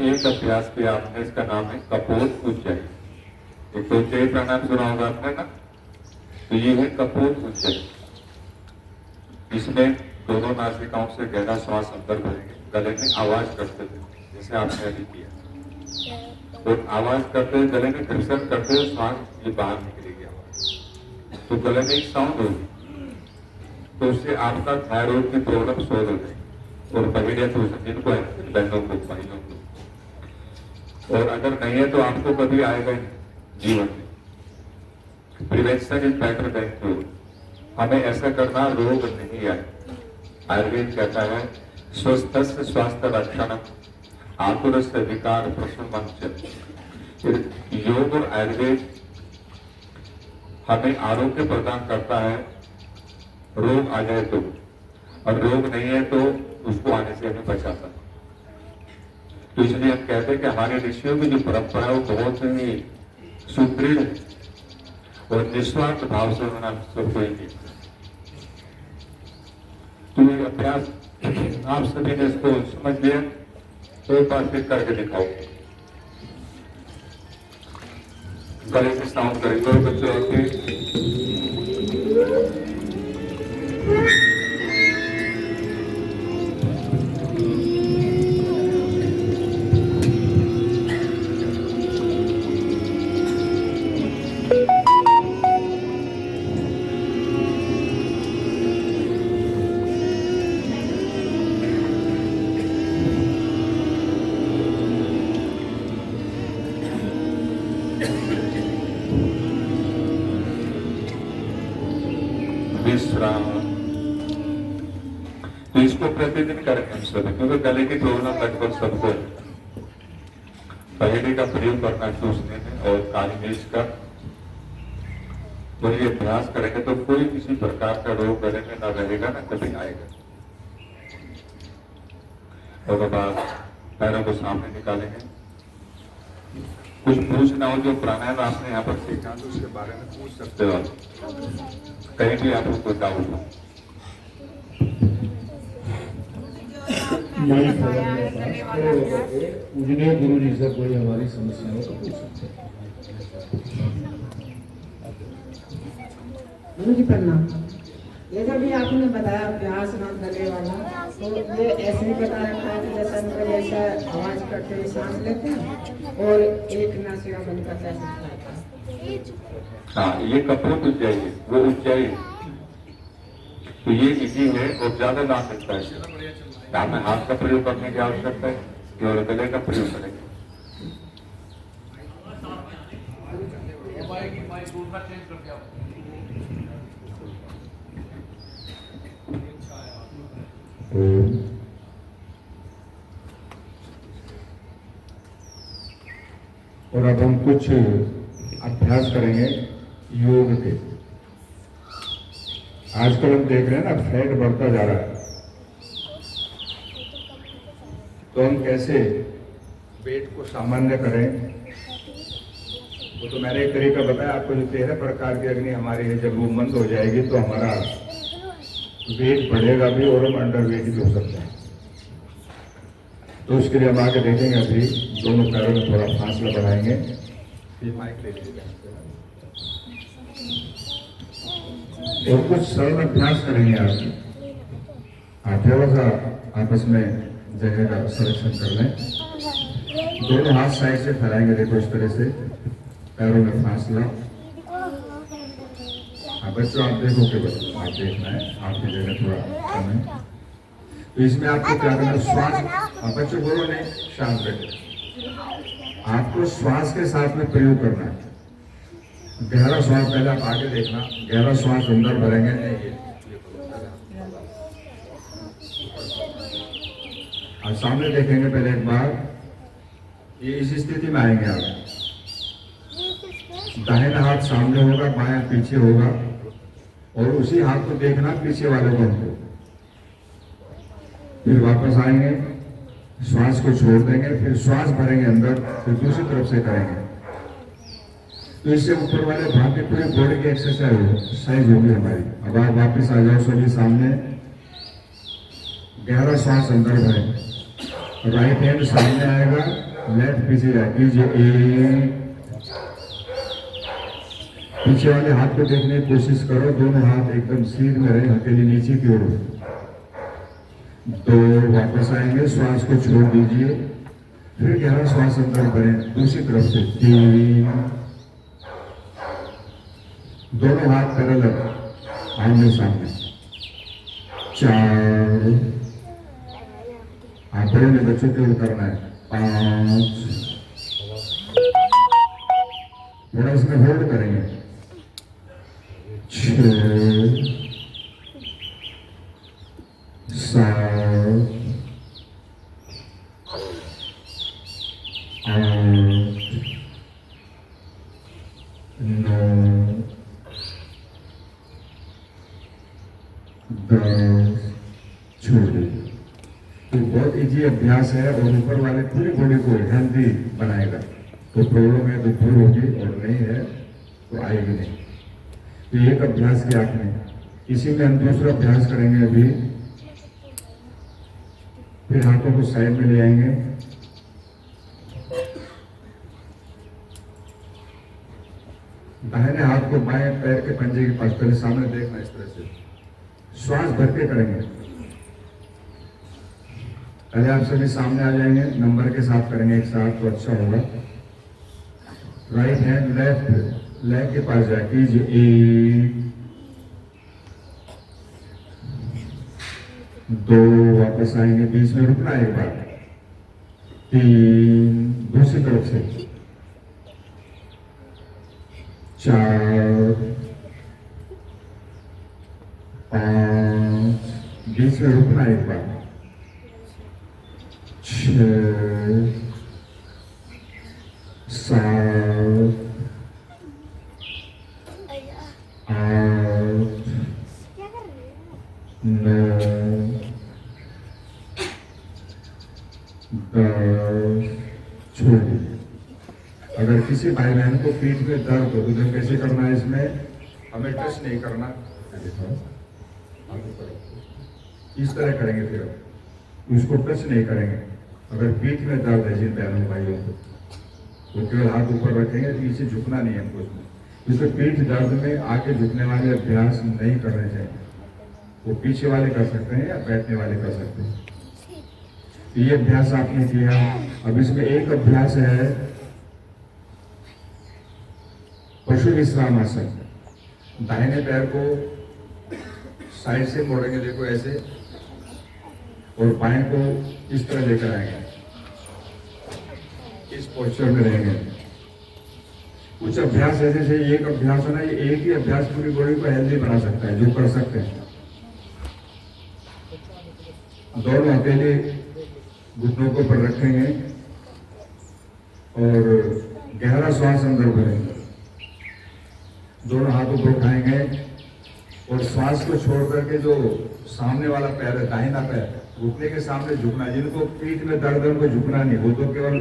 एक अभ्यास किया आपने, इसका नाम है कपोत उज्जयी। एक तो उज्जयी प्राणायाम सुना होगा आपने ना, तो ये है कपोत उज्जयी। इसमें दोनों नासिकाओं से गहरा श्वास अंदर भरेंगे, गले में आवाज करते थे जैसे आपने अभी किया। तो आवाज करते हुए गले में घर्षण करते हुए श्वास ये बाहर निकलेगी आवाज। तो गले में एक साउंड होगी, तो उससे आपका थायराइड की प्रॉब्लम सॉल्व हो जाएगी और बहेरिया तो जिनको है बहनों को भाइयों को, और अगर नहीं है तो आपको कभी आएगा ही जीवन में। Prevention is better than cure. हमें ऐसा करना रोग नहीं आए। आयुर्वेद कहता है स्वस्थ स्वास्थ्य रक्षण आतुर से विकार प्रशमन। योग और आयुर्वेद हमें आरोग्य प्रदान करता है, रोग आ जाए तो, और रोग नहीं है तो उसको आने से हमें बचाता है। तो इसलिए हम कहते हैं कि हमारे ऋषियों की जो परंपरा है वो बहुत ही सुदृढ़ है और निस्वार्थ भाव से होना सबको ही नहीं। तो ये अभ्यास आप सभी ने इसको समझ लिया, तो एक बार फिर करके दिखाओ। गले से साउंड करेंगे बच्चों के विश्राम। तो इसको प्रतिदिन करें हम सब, क्योंकि गले की प्रॉब्लम लगभग सबको है। पहेली का प्रयोग करना चूसने में और काली मिर्च का, तो ये अभ्यास करेंगे तो कोई किसी प्रकार का रोग गले में न रहेगा, ना कभी आएगा। और अब आप पैरों को सामने निकालेंगे। कुछ पूछना हो जो प्राणायाम आपने यहाँ पर सीखा तो उसके बारे में पूछ सकते हो, कहीं भी आपको कोई डाउट हो। पूजनीय गुरु जी से कोई हमारी समस्या हो तो पूछ सकते हैं। गुरु जी प्रणाम। ये जब भी आपने बताया अभ्यास नाम गले वाला, तो ये ऐसे ही बता रखा है कि जैसा मतलब ऐसा आवाज करते हुए सांस लेते हैं और एक नासिका बंद करते हैं। हाँ, ये कपूर उज्जैन, वो उज्जैन, तो ये इजी है और ज्यादा ना सकता है। हमें हाथ का प्रयोग करने की आवश्यकता है, केवल गले का प्रयोग करेंगे। और अब हम कुछ अभ्यास करेंगे योग के। आजकल हम देख रहे हैं ना, फैट बढ़ता जा रहा है, तो हम कैसे वेट को सामान्य करें। वो तो मैंने एक तरीका बताया आपको, जो 13 प्रकार की अग्नि हमारी है, जब वो मंद हो जाएगी तो हमारा वेट बढ़ेगा भी और हम अंडर वेट भी हो सकते हैं। तो उसके लिए हम आगे देखेंगे, अभी दोनों पैरों में थोड़ा फासला बनाएंगे। ये माइक ले लीजिएगा और कुछ सरल अभ्यास करेंगे। आप थोड़ा सा आपस में जगह का संरक्षण कर लें। दोनों हाथ साइड से फैलाएंगे, देखो इस तरह से, पैरों में फासला। बच्चों आप देखो कि आप देखना है, आपकी जगह थोड़ा कम है, तो इसमें आपको क्या करना है, श्वास। बच्चों बोलो नहीं, शांत रहे। आपको श्वास के साथ में प्रयोग करना है। गहरा श्वास, पहले आप आगे देखना, गहरा श्वास अंदर भरेंगे। और सामने देखेंगे पहले एक बार, ये इस स्थिति में आएंगे आप। दाहिना हाथ सामने होगा, बायां पीछे होगा, और उसी हाथ को देखना पीछे वाले को हमको। फिर वापस आएंगे, श्वास को छोड़ देंगे, फिर श्वास भरेंगे अंदर, फिर दूसरी तरफ से करेंगे। तो इससे ऊपर वाले भाग की पूरी बॉडी की एक्सरसाइज होगी हमारी। अब आप वापस आ जाओ सभी सामने, गहरा श्वास अंदर भरें, राइट हैंड सामने आएगा, लेफ्ट पीछे जाएगी। पीछे वाले हाथ को देखने की कोशिश करो, दोनों हाथ एकदम सीध में रहे, हथेली नीचे की ओर। तो वापस आएंगे, श्वास को छोड़ दीजिए, फिर गहरा श्वास अंदर भरें, दूसरी तरफ से 3, दोनों हाथ पैरेलल आमने सामने। 4, आप बड़े में बच्चों के लिए करना है। 5, थोड़ा इसमें होल्ड करेंगे। 6, 7, 8, 9, 10, छोड़ दीजिए। तो बहुत इजी अभ्यास है और ऊपर वाले पूरी बॉडी को हेल्दी बनाएगा। तो प्रॉब्लम है तो दूर होगी और नहीं है तो आएगी नहीं। तो एक अभ्यास किया आपने, इसी में हम दूसरा अभ्यास करेंगे अभी। फिर हाथों को साइड में ले आएंगे। दाहिने हाथ को बाएं पैर के पंजे के पास पहले सामने देखना, इस तरह से श्वास भर के करेंगे। पहले आप सभी सामने आ जाएंगे, नंबर के साथ करेंगे एक साथ तो अच्छा होगा। राइट हैंड लेफ्ट लेग के पास जाए कीजिए। 1, 2, वापस आएंगे, बीच में रुकना एक बार। 3, दूसरी तरफ से। 4, 5, बीच में रुकना एक बार। 6, 7, 8, 9, 10, छोड़ दीजिए। अगर किसी भाई बहन को पीठ में दर्द हो तो कैसे करना है, इसमें हमें टच नहीं करना, इस तरह करेंगे। फिर उसको टच नहीं करेंगे। अगर पीठ में दर्द है जिन बहनों भाइयों को तो केवल हाथ ऊपर रखेंगे, पीछे झुकना नहीं है हमको इसमें। क्योंकि पीठ दर्द में आगे झुकने वाले अभ्यास नहीं करने चाहिए। वो पीछे वाले कर सकते हैं या बैठने वाले कर सकते हैं। ये अभ्यास आपने किया। अब इसमें एक अभ्यास है पशु विश्राम आसन। दाहिने पैर को साइड से मोड़ेंगे, देखो ऐसे, और बाएं को इस तरह लेकर आएंगे, इस पोस्चर में रहेंगे। कुछ अभ्यास ऐसे जैसे एक अभ्यास होना, ये एक ही अभ्यास पूरी बॉडी को हेल्दी बना सकता है, जो कर सकते हैं। दोनों अकेले घुटनों को ऊपर रखेंगे और गहरा श्वास अंदर भरेंगे। दोनों हाथों को उठाएंगे और श्वास को छोड़ करके जो सामने वाला पैर है, दाहिना पैर, घुटने के सामने झुकना। जिनको पीठ में दर्द है उनको झुकना नहीं, वो तो केवल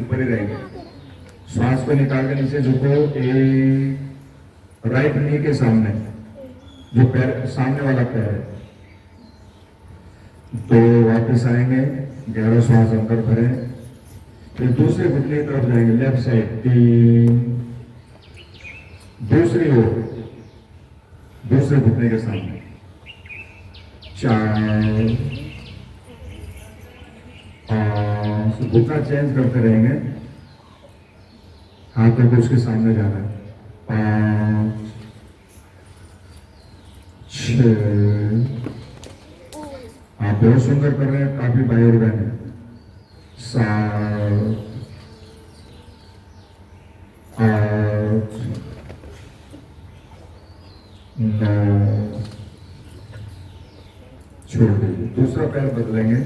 ऊपर ही रहेंगे। श्वास को निकाल के नीचे झुको। एक राइट नी के सामने, जो पैर सामने वाला पैर है। 2, वापस आएंगे, गहरा श्वास अंदर भरें। फिर दूसरे घुटने की तरफ जाएंगे, लेफ्ट साइड। 3, दूसरी ओर, दूसरे घुटने के सामने। 4, 5, घुटना चेंज करते रहेंगे, हाथों को उसके सामने जाना है। 5, 6, आप बहुत सुंदर कर रहे हैं, काफी भाई और बहन। 7, 8, 9, छोड़ दीजिए। दूसरा पैर बदलेंगे,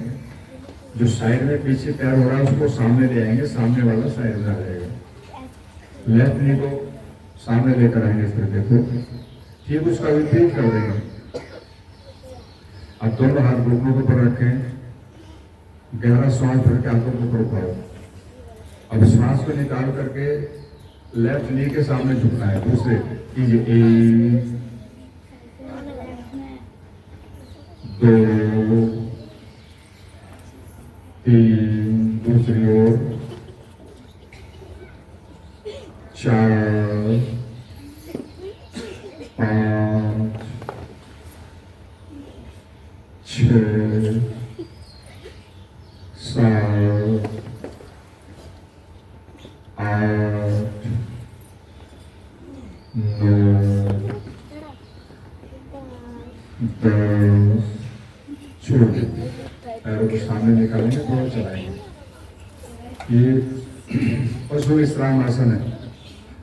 जो साइड में पीछे पैर हो रहा है उसको सामने ले आएंगे, सामने वाला साइड में आ जाएगा। लेफ्ट नी को सामने लेकर आएंगे, इस तरह देखो, ठीक उसका विपरीत कर देंगे। अब दोनों हाथ घुटनों के ऊपर रखें, गहरा श्वास भर के हाथों को ऊपर उठाओ। अब श्वास को निकाल करके लेफ्ट नी के सामने झुकना है, दूसरे कीजिए। 1, 2, 3, दूसरी ओर। 4, 5, 6, 7, 8, 9, छोड़ देंगे, पैरों को सामने निकालेंगे, थोड़ा चलाएंगे। ये पशु विश्राम आसन है,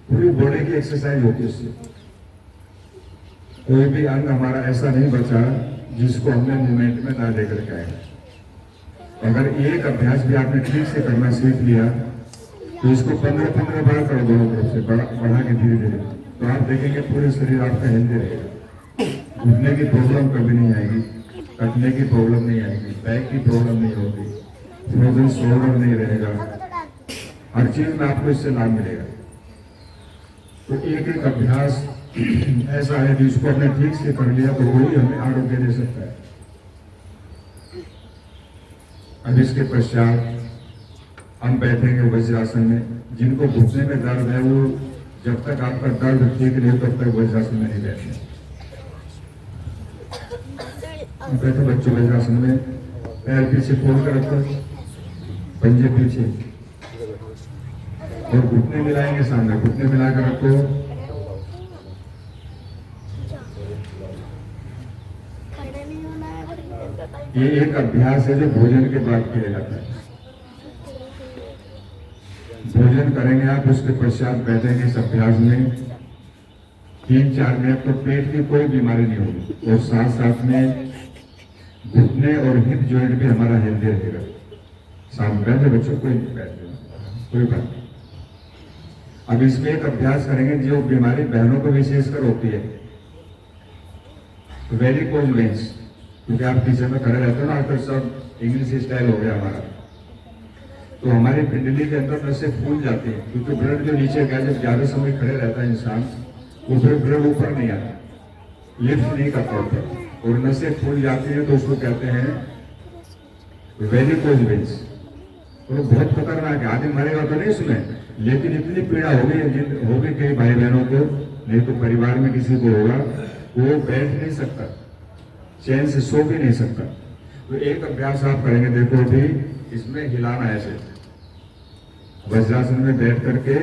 पूरी बॉडी की एक्सरसाइज होती है इससे। कोई भी अंग हमारा ऐसा नहीं बचा जिसको हमने मूवमेंट में ना लेकर के आए। अगर एक अभ्यास भी आपने ठीक से करना सीख लिया तो इसको 15-15 बार करो, दोनों तरफ से बढ़ा के धीरे धीरे, तो आप देखेंगे पूरे शरीर आपका हेल्दी रहेगा। घुटने की प्रॉब्लम कभी नहीं आएगी, कटने की प्रॉब्लम नहीं आएगी, बैक की प्रॉब्लम नहीं होगी, फ्रोजन शोल्डर नहीं रहेगा, हर चीज में आपको इससे लाभ मिलेगा। तो एक एक अभ्यास ऐसा है जिसको हमने ठीक से कर लिया तो वही हमें आरोग्य दे सकता है। अब इसके पश्चात हम बैठेंगे वज्रासन में। जिनको घुटने में दर्द है वो जब तक आपका दर्द ठीक नहीं हो तब तक वज्रासन में नहीं बैठे। बैठो बच्चों वज्रासन में, पैर पीछे खोल कर रखो, पंजे पीछे, और घुटने मिलाएंगे सामने, घुटने मिलाकर रखो। ये एक अभ्यास है जो भोजन के बाद किया जाता है। भोजन करेंगे आप, उसके पश्चात बैठेंगे इस अभ्यास में 3-4 मिनट, तो पेट की कोई बीमारी नहीं होगी, और साथ साथ में घुटने और हिप जॉइंट भी हमारा हेल्दी रहेगा। सामने बैठे बच्चों, कोई नहीं बैठे, कोई बात नहीं। अब इसमें एक अभ्यास करेंगे जो बीमारी बहनों को विशेषकर होती है, वेरिकोज वेन्स, क्योंकि आप किचन में खड़े रहते हो ना, आजकल सब इंग्लिश स्टाइल हो गया हमारा, तो हमारी पिंडली के अंदर नसें फूल जाती है, क्योंकि ब्लड जो नीचे गया, जब ज्यादा समय खड़े रहता है इंसान, वो फिर ब्लड ऊपर नहीं आता, लिफ्ट नहीं करता ऊपर, और नसें फूल जाती है, तो उसको कहते हैं वेरिकोज वेन्स। तो बहुत खतरनाक है, आदमी मरेगा तो नहीं इसमें, लेकिन इतनी पीड़ा होगी कई भाई बहनों को, नहीं तो परिवार में किसी को होगा, वो बैठ नहीं सकता, चैन से सो भी नहीं सकता। तो एक अभ्यास आप करेंगे, देखो अभी इसमें हिलाना है ऐसे, वज्रासन में बैठ करके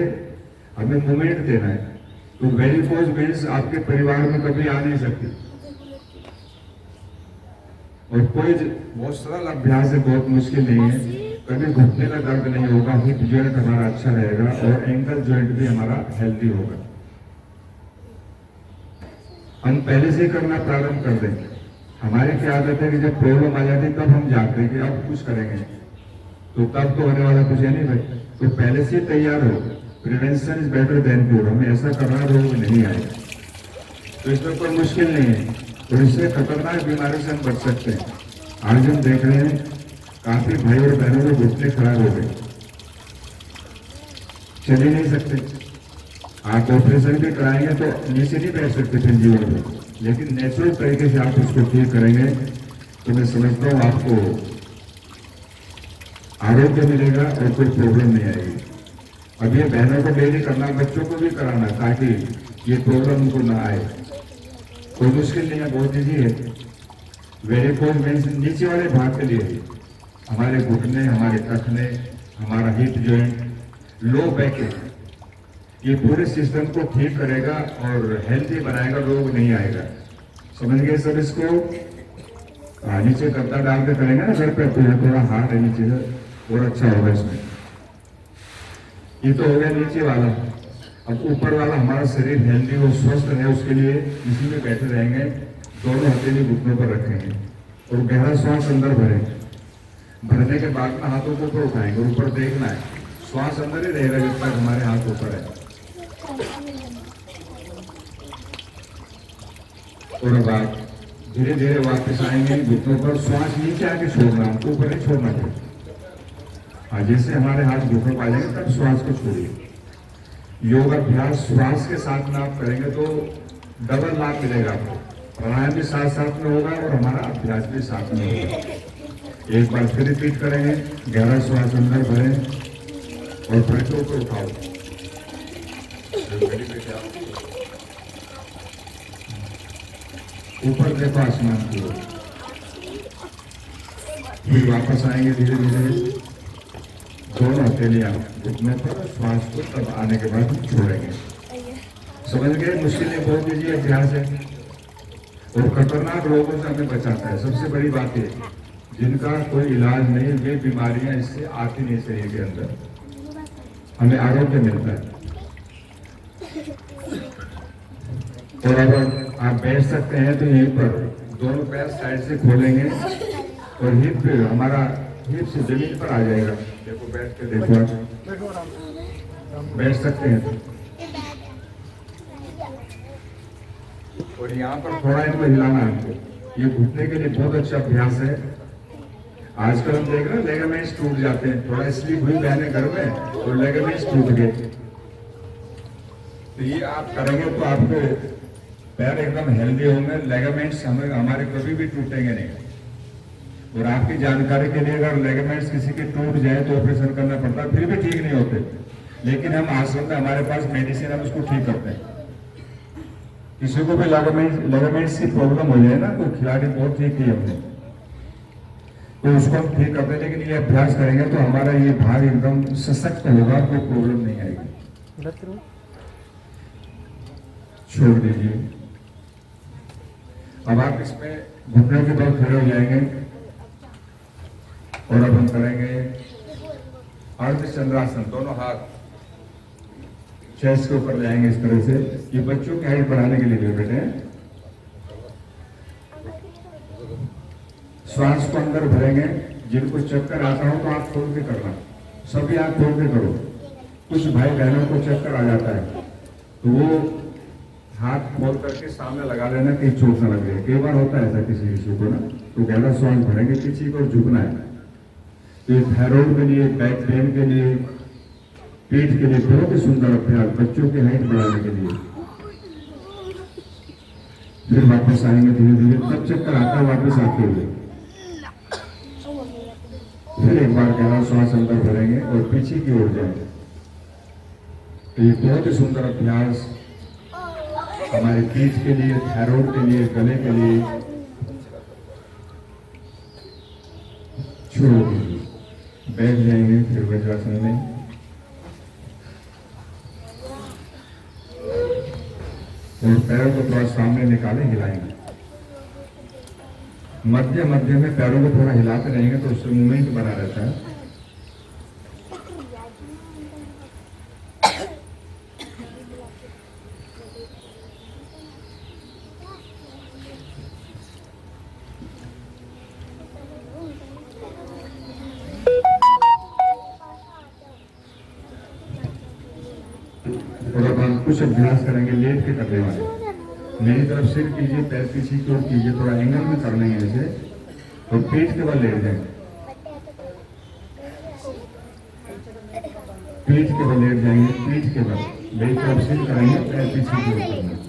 हमें मूवमेंट देना है। तो वेरिकोज वेन्स आपके परिवार में कभी आ नहीं सकती, और कोई बहुत सरल अभ्यास है, बहुत मुश्किल नहीं है। कभी घुटने का दर्द नहीं होगा, हिप जॉइंट हमारा अच्छा रहेगा, और एंकल जॉइंट भी हमारा हेल्दी होगा। हम पहले से करना प्रारंभ कर देंगे। हमारी क्या आदत है कि जब प्रॉब्लम आ जाती है तब हम जानते हैं कि अब कुछ करेंगे, तो तब तो होने वाला कुछ है नहीं भाई, तो पहले से तैयार हो। Prevention is better than cure, हमें ऐसा करना रोग नहीं आएगा, तो इसमें कोई मुश्किल नहीं है, और इससे खतरनाक बीमारी से हम बच सकते हैं। आज हम देख रहे हैं काफी भाई और बहनों के घुटने खराब हो गए, चल ही नहीं सकते। आप ऑपरेशन भी कराएंगे तो नीचे नहीं बैठ सकते फिर जीवन में, लेकिन नेचुरल तरीके से आप उसको ठीक करेंगे तो मैं समझता हूँ आपको आरोग्य मिलेगा और कोई प्रॉब्लम नहीं आएगी। अब ये बहनों को डेली करना, बच्चों को भी कराना, ताकि ये प्रॉब्लम उनको ना आए। कोई मुश्किल नहीं है, बहुत ईजी है। वेरिकोज वेन्स नीचे वाले भाग के लिए, हमारे घुटने, हमारे टखने, हमारा हिप जॉइंट, लो बैक, ये पूरे सिस्टम को ठीक करेगा और हेल्दी बनाएगा, रोग नहीं आएगा। समझ गए सब इसको? नीचे गद्दा डाल के करेंगे ना घर पे, तो यहाँ थोड़ा हार्ड है नीचे और अच्छा होगा इसमें। ये तो हो गया नीचे वाला। अब ऊपर वाला हमारा शरीर हेल्दी और स्वस्थ है, उसके लिए इसी में बैठे रहेंगे, दोनों हथेली घुटनों पर रखेंगे और गहरा श्वास अंदर भरेंगे। भरने के बाद में हाथों को ऊपर उठाएंगे, ऊपर देखना है, श्वास अंदर ही रहेगा जब तक हमारे हाथ ऊपर है। और अब आप धीरे धीरे वापस आएंगे घुटनों पर, श्वास नीचे आके छोड़ना, हमको ऊपर नहीं छोड़ना चाहिए। जैसे हमारे हाथ घुटनों पर आ जाएंगे तब श्वास को छोड़िए। योग अभ्यास श्वास के साथ में आप करेंगे तो डबल लाभ मिलेगा आपको, प्राणायाम भी साथ साथ में होगा और हमारा अभ्यास भी साथ में होगा। एक बार फिर रिपीट करेंगे, गहरा श्वास अंदर भरें और पेटों को उठाओ, ऊपर देखो आसमान की ओर, फिर वापस आएंगे धीरे धीरे, दोनों हथेली घुटनों पर, श्वास को तब आने के बाद छोड़ेंगे। समझ गए? मुश्किल नहीं, बहुत ईजी अभ्यास है। और खतरनाक रोगों से हमें बचाता है। सबसे बड़ी बात है जिनका कोई इलाज नहीं, वे बीमारियां इससे आती नहीं शरीर के अंदर, हमें आरोग्य मिलता है। और अगर आप बैठ सकते हैं तो यहीं पर दोनों पैर साइड से खोलेंगे और हिप हमारा हिप से जमीन पर आ जाएगा। देखो बैठ के देखो, आप बैठ सकते हैं तो। और यहाँ पर थोड़ा इनको हिलाना है हमको। ये घुटने के लिए बहुत अच्छा अभ्यास है। आजकल हम देख रहे हैं लेगामेंट्स टूट जाते हैं, थोड़ा स्लिप हुई बहने घर में और लेगामेंट्स टूट गए। तो ये आप करेंगे तो आपके पैर एकदम हेल्दी होंगे, लेगामेंट्स हमारे कभी भी टूटेंगे नहीं। और आपकी जानकारी के लिए अगर लेगामेंट्स किसी के टूट जाए तो ऑपरेशन करना पड़ता है, फिर भी ठीक नहीं होते। लेकिन हम आश्रम में हमारे पास मेडिसिन, हम उसको ठीक करते हैं। किसी को भी लेगामेंट्स की प्रॉब्लम हो जाए ना, तो खिलाड़ी बहुत ठीक किए हमने, तो उसको हम ठीक करते हैं। लेकिन ये अभ्यास करेंगे तो हमारा ये भाग एकदम सशक्त होगा, कोई प्रॉब्लम नहीं आएगी। छोड़ दीजिए। अब आप इसमें घुटनों के बल खड़े हो जाएंगे और अब हम करेंगे अर्धचंद्रासन। दोनों हाथ चेस्ट के ऊपर ले आएंगे इस तरह से। ये बच्चों की हाइट बढ़ाने के लिए बेटे हैं। श्वास को अंदर भरेंगे। जिनको चक्कर आता हो तो आंख खोल के करना, सभी आंख खोल के करो। कुछ भाई बहनों को चक्कर आ जाता है तो वो हाथ खोल करके सामने लगा लेना कि चोट न लगे। कई बार होता है ऐसा किसी को ना, तो गहरा श्वास भरेंगे, किसी को झुकना है। तो ये थायराइड के लिए, बैक पेन के लिए, पीठ के लिए बहुत ही सुंदर अभ्यास, बच्चों की हाइट बढ़ाने के लिए। फिर वापस आएंगे धीरे धीरे, तब चक्कर आता है वापस आते हुए। फिर एक बार गहरा श्वास अंदर भरेंगे और पीछे की ओर जाएंगे। तो ये बहुत ही सुंदर अभ्यास हमारे पीठ के लिए, थायराइड के लिए, गले के लिए। छोड़ दीजिए, बैठ जाएंगे फिर वज्रासन में। और पैरों को थोड़ा सामने निकाले, हिलाएंगे। मध्य मध्य में पैरों को थोड़ा हिलाते रहेंगे तो उससे मूवमेंट बना रहता है। और अब हम कुछ अभ्यास करेंगे लेट के करने वाले। मेरी तरफ सिर कीजिए, पैर पीछे की ओर कीजिए, थोड़ा एंगल में कर लेंगे ऐसे, और पीठ के बल लेट जाएंगे। पीठ के बल लेट जाएंगे, पीठ के बल। मेरी तरफ सिर करेंगे, पैर पीछे की ओर करना।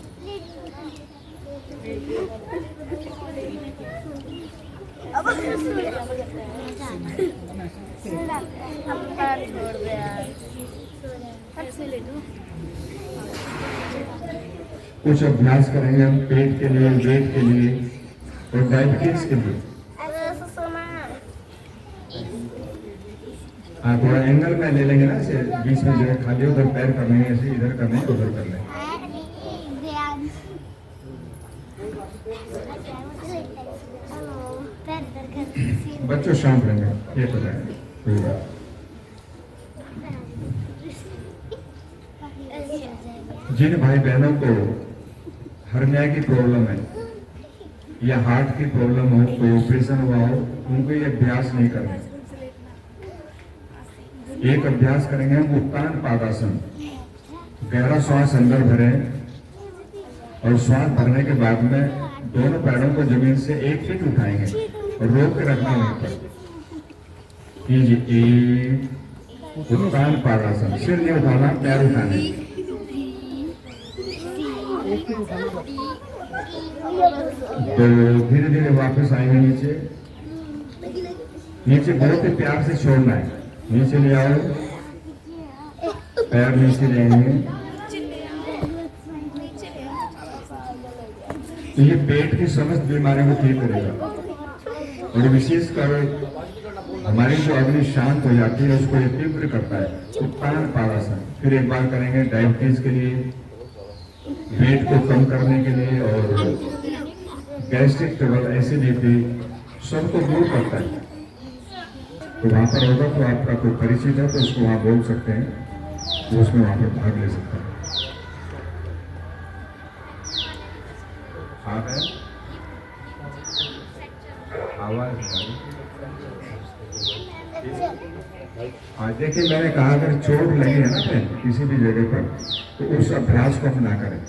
कुछ अभ्यास करेंगे हम पेट के लिए, वेट के लिए और डायबिटीज के लिए। हाँ, थोड़ा एंगल में ले लेंगे ना, ऐसे बीच में जगह खाली, उधर पैर कर लेंगे, ऐसे इधर कर लेंगे, उधर कर लेंगे। बच्चों शांत रहेंगे, ये पता है कोई बात। जिन भाई बहनों को हर्निया की प्रॉब्लम है या हार्ट की प्रॉब्लम हो, कोई ऑपरेशन हुआ हो, उनको ये अभ्यास नहीं करना। एक अभ्यास करेंगे हम उत्तान पादासन। गहरा श्वास अंदर भरें और श्वास भरने के बाद में दोनों पैरों को जमीन से 1 फीट उठाएंगे और रोक के रखना वहीं पर। कीजिए उत्तान पादासन। सिर नहीं उठाना, पैर उठाने। तो धीरे धीरे वापस आएंगे नीचे। नीचे बहुत ही प्यार से छोड़ना है। नीचे ले आओ, पैर नीचे लेंगे। तो ये पेट की समस्त बीमारियों को ठीक करेगा और विशेषकर हमारी जो अग्नि शांत हो जाती है उसको ये तीव्र करता है। उत्तान पादासन। फिर एक बार करेंगे डायबिटीज के लिए, वेट को कम करने के लिए और गैस्ट्रिक ट्रबल, एसिडिटी सबको दूर करता है। तो वहाँ पर होगा तो आपका कोई परिचित है तो उसको वहाँ बोल सकते हैं, वो उसमें वहाँ पर भाग ले सकता है। आवाज हाँ, देखिए मैंने कहा अगर चोट लगी है ना कहीं किसी भी जगह पर तो उस अभ्यास को हम ना करें।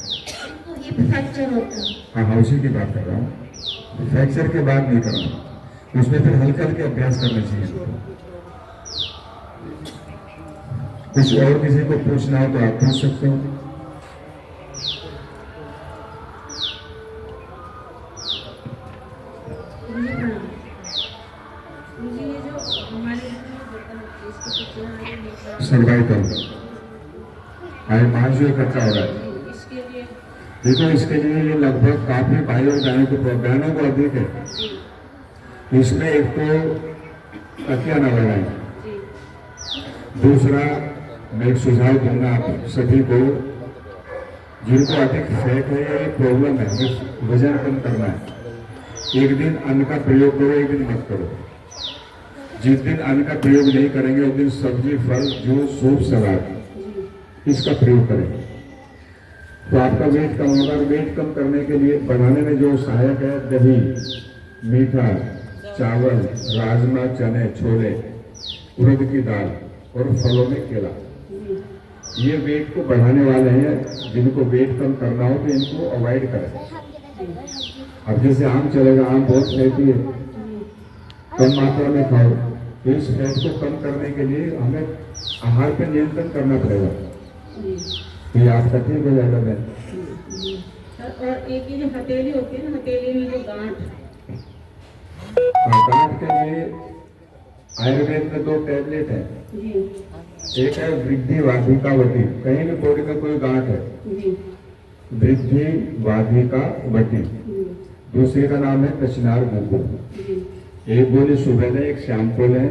फ्रैक्चर होता है। हाँ हाँ, उसी की बात कर रहा हूँ। फ्रैक्चर के बाद नहीं करना, उसमें फिर हल्के हल्के अभ्यास करने चाहिए। कुछ और किसी को पूछना हो तो आप पूछ सकते हो। सर्वाइकल मानसिक खर्चा हो रहा है। देखो इसके लिए ये लगभग काफी भाई और बहनों को अधिक है। इसमें एक तो तकिया न लगाए, दूसरा मैं एक सुझाव दूंगा आप सभी को जिनको अधिक फैट है या ये प्रॉब्लम है, वजन कम करना है, एक दिन अन्न का प्रयोग करो, एक दिन मत करो। जिस दिन अन्न का प्रयोग नहीं करेंगे उस दिन सब्जी, फल, जूस, सूप, सलाद इसका प्रयोग करें तो आपका वेट कम होगा। वेट कम करने के लिए बनाने में जो सहायक है दही, मीठा, चावल, राजमा, चने, छोले, उड़द की दाल और फलों में केला, ये वेट को बढ़ाने वाले हैं। जिनको वेट कम करना हो तो इनको अवॉइड करें। अब जैसे आम चलेगा, आम बहुत फैटी है, कम मात्रा में खाओ। तो इस फैट को कम करने के लिए हमें आहार पर नियंत्रण करना पड़ेगा, तो ये आपका ठीक हो जाएगा। मैं और एक ये जो हथेली होती है ना, हथेली में जो गांठ, गांठ के लिए आयुर्वेद में 2 टैबलेट है। एक है वृद्धि वाधिका वटी, कहीं भी बॉडी में कोई गांठ है, वृद्धि वाधिका वटी। दूसरे का नाम है कचनार गुगु। एक गोली सुबह है, एक शाम को है।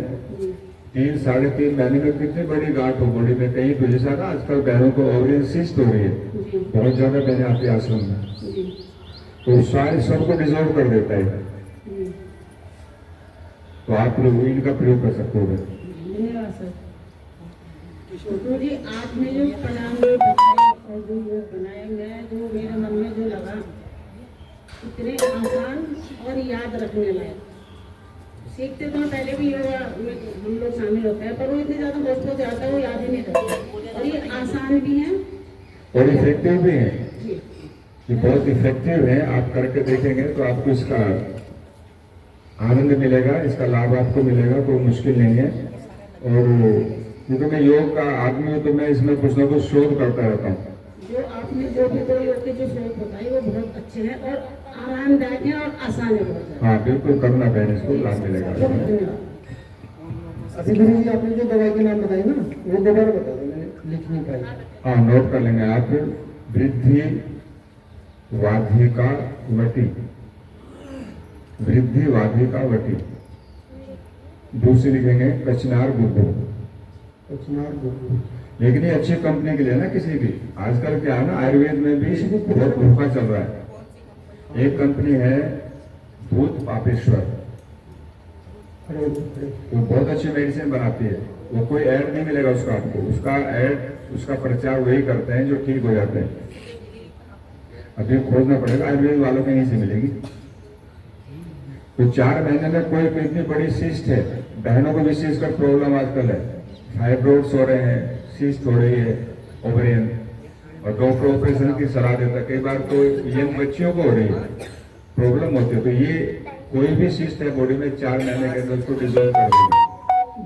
3-3.5 महीने में कितनी बड़ी गांठ हो बॉडी में, कहीं तो जैसा ना आजकल बहनों को ओवरियन सिस्ट हो रही है, बहुत ज्यादा बहनें आती आश्रम में, तो सारे सबको डिजोल्व कर देता है। तो आप लोग इनका प्रयोग कर सकते हो। धन्यवाद सर। तो जी आपने जो पलांग बताया और जो योग बनाया, मैं जो मेरे मन में जो लगा, इतने आसान और याद रखने लायक। सीखते तो पहले भी योगा हम लोग शामिल होते हैं, पर वो इतने ज्यादा मुश्किल हो जाता है, वो याद ही नहीं रहता। और ये आसान भी है और इफेक्टिव भी है। ये बहुत इफेक्टिव है, आप करके देखेंगे तो आपको इसका आनंद मिलेगा, इसका लाभ आपको मिलेगा, कोई मुश्किल नहीं है। और क्योंकि मैं योग का आदमी हूँ तो मैं इसमें कुछ ना कुछ शोध करता रहता हूँ। जो आपने जो भी कोई योग के जो शोध बताए वो बहुत अच्छे हैं और आरामदायक है और आसान है बहुत। हाँ बिल्कुल, करना पहले इसको लाभ मिलेगा। अभी गुरु जी आपने जो दवाई के नाम बताए ना, वो दोबारा बता दो, मैंने लिख नहीं पाई। हाँ नोट कर लेंगे आप। वृद्धि वाधिका वटी, वृद्धि वाधिका वटी। दूसरी लिखेंगे कचनार गुगु। कचनार गुगु, लेकिन ये अच्छी कंपनी के लिए ना, किसी भी आजकल क्या है ना, आयुर्वेद में भी बहुत धोखा चल रहा है। एक कंपनी है भूत पापेश्वर, वो बहुत अच्छी मेडिसिन बनाती है। वो कोई ऐड नहीं मिलेगा उसका आपको, उसका ऐड, उसका प्रचार वही करते हैं जो ठीक हो जाते हैं। अभी खोजना पड़ेगा, आयुर्वेद वालों को यहीं से मिलेगी। तो 4 महीने में कोई इतनी बड़ी सिस्ट है, बहनों को विशेषकर प्रॉब्लम आजकल है, फाइब्रोइड्स हो रहे हैं, सिस्ट हो रही है ओवरियन, और डॉक्टर ऑपरेशन की सलाह देता है। कई बार तो यंग बच्चियों को हो रही है, प्रॉब्लम होती है। तो ये कोई भी सिस्ट है बॉडी में 4 महीने के अंदर उसको डिजोल्व कर देगी।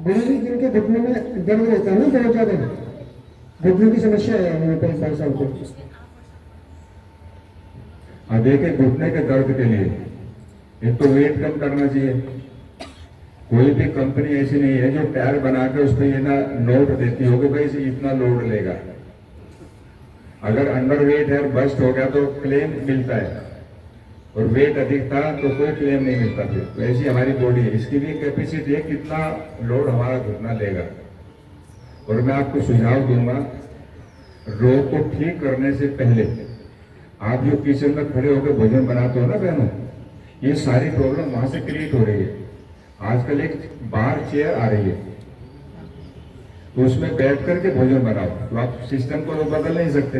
गुरु जी जिनके घुटने में दर्द रहता है ना बहुत ज्यादा, घुटने की समस्या है हमें 5 साल को। अब देखिए घुटने के दर्द के लिए एक तो वेट कम करना चाहिए। कोई भी कंपनी ऐसी नहीं है जो टायर बना के उस पर ये ना नोट देती हो कि भाई इसे इतना लोड लेगा। अगर अंडर वेट है और बस्ट हो गया तो क्लेम मिलता है, और वेट अधिक था तो कोई क्लेम नहीं मिलता। फिर तो ऐसी हमारी बॉडी है, इसकी भी कैपेसिटी है कितना लोड हमारा घुटना लेगा। और मैं आपको सुझाव दूंगा, रोग को ठीक करने से पहले आप जो किचन में खड़े होकर भोजन बनाते हो ना बहनों, ये सारी प्रॉब्लम वहां से क्रिएट हो रही है। आजकल एक बार चेयर आ रही है, तो उसमें बैठ करके भोजन बनाओ, तो आप सिस्टम को तो बदल नहीं सकते,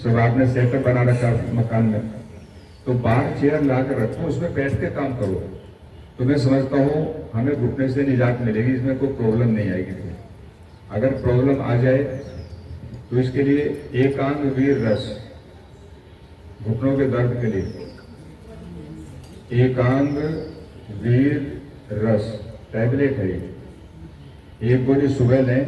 सब आपने सेटअप बना रखा मकान में, तो बार चेयर ला कर रखो, उसमें बैठ के काम करो, तो मैं समझता हूँ हमें घुटने से निजात मिलेगी, इसमें कोई प्रॉब्लम नहीं आएगी। अगर प्रॉब्लम आ जाए तो इसके लिए एकांग वीर रस, घुटनों के दर्द के लिए एकांग वीर रस टैबलेट है ये, एक गोली सुबह लें,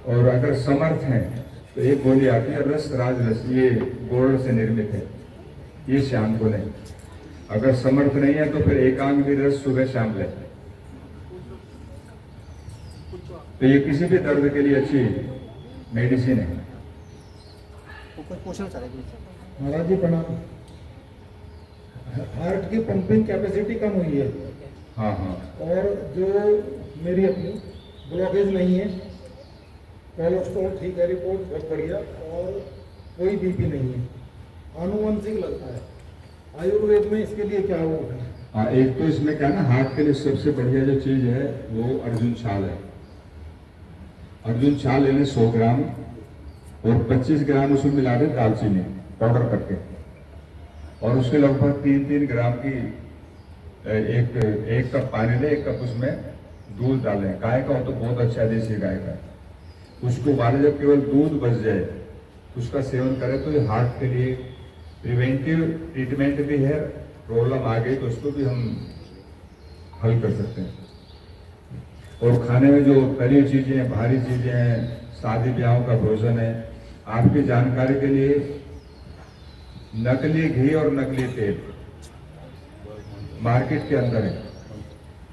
और अगर समर्थ हैं तो एक गोली आती है रस राज रस, ये गोल्ड से निर्मित है, ये शाम को लें। अगर समर्थ नहीं है तो फिर एकांग वीर रस सुबह शाम लें। तो ये किसी भी दर्द के लिए अच्छी मेडिसिन है। महाराज जी प्रणाम। हार्ट की पंपिंग कैपेसिटी कम हुई है, हाँ हाँ, और जो मेरी अपनी ब्लॉकेज नहीं है, कोलेस्ट्रॉल ठीक है, रिपोर्ट बहुत बढ़िया, और कोई बीपी नहीं है, आनुवंशिक लगता है। आयुर्वेद में इसके लिए क्या वो है? हाँ, एक तो इसमें क्या ना, हार्ट के लिए सबसे बढ़िया जो चीज है वो अर्जुन छाल है। अर्जुन छाल लेने 100 ग्राम और 25 ग्राम उसमें मिला दें दालचीनी पाउडर करके, और उसके लगभग 3-3 ग्राम की एक कप पानी ले, 1 कप उसमें दूध डालें, गाय का हो तो बहुत अच्छा है, देसी गाय का। उसको उबाले, जब केवल दूध बच जाए उसका सेवन करें तो ये हार्ट के लिए प्रिवेंटिव ट्रीटमेंट भी है, प्रॉब्लम आ गई तो उसको भी हम हल कर सकते हैं। और खाने में जो तली चीजें हैं, भारी चीजें हैं, शादी ब्याहों का भोजन है, आपकी जानकारी के लिए नकली घी और नकली तेल मार्केट के अंदर है।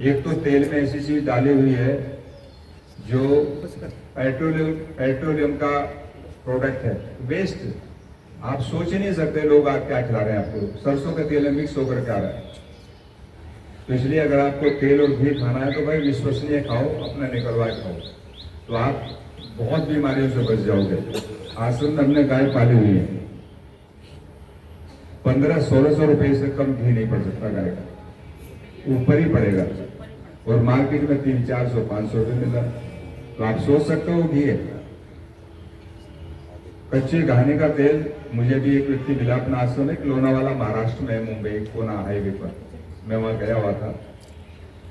एक तो तेल में ऐसी चीज डाली हुई है जो पेट्रोलियम का प्रोडक्ट है, वेस्ट, आप सोच ही नहीं सकते लोग आप क्या खिला रहे हैं आपको, सरसों के तेल में मिक्स होकर क्या रहा है। तो इसलिए अगर आपको तेल और घी खाना है तो भाई विश्वसनीय खाओ, अपना निकलवा खाओ, तो आप बहुत बीमारियों से बच जाओगे। आश्रम में हमने गाय पाली हुई है, 1500-1600 रुपए से कम घी नहीं पड़ सकता गाय का, ऊपर ही पड़ेगा, और मार्केट में 300-400-500 रुपए मिल रहा। तो आप सोच सकते हो घी है। कच्चे घाने का तेल, मुझे भी एक व्यक्ति मिला अपना आश्रम में, लोनावाला महाराष्ट्र में, मुंबई कोना हाईवे पर, मैं वहां गया हुआ था,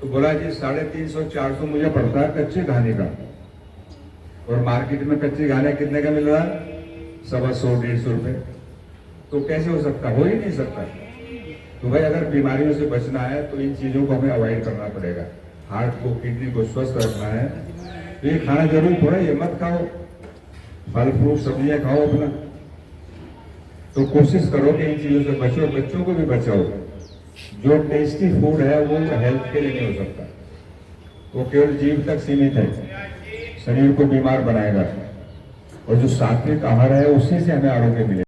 तो बोला जी 350-400 मुझे पड़ता है कच्चे घाने का, और मार्केट में कच्चे घाने कितने का मिल रहा है? 100-150 रुपए। तो कैसे हो सकता? हो ही नहीं सकता। तो भाई अगर बीमारियों से बचना है तो इन चीजों को हमें अवॉइड करना पड़ेगा। हार्ट को, किडनी को स्वस्थ रखना है तो ये खाना जरूर थोड़ा, ये मत खाओ, फल फ्रूट सब्जियां खाओ अपना, तो कोशिश करो कि इन चीजों से बचो, बच्चों को भी बचाओ। जो टेस्टी फूड है वो हेल्थ के लिए नहीं हो सकता, वो केवल जीभ तक सीमित है, शरीर को बीमार बनाएगा, और जो सात्विक आहार है उसी से हमें आरोग्य मिलेगा।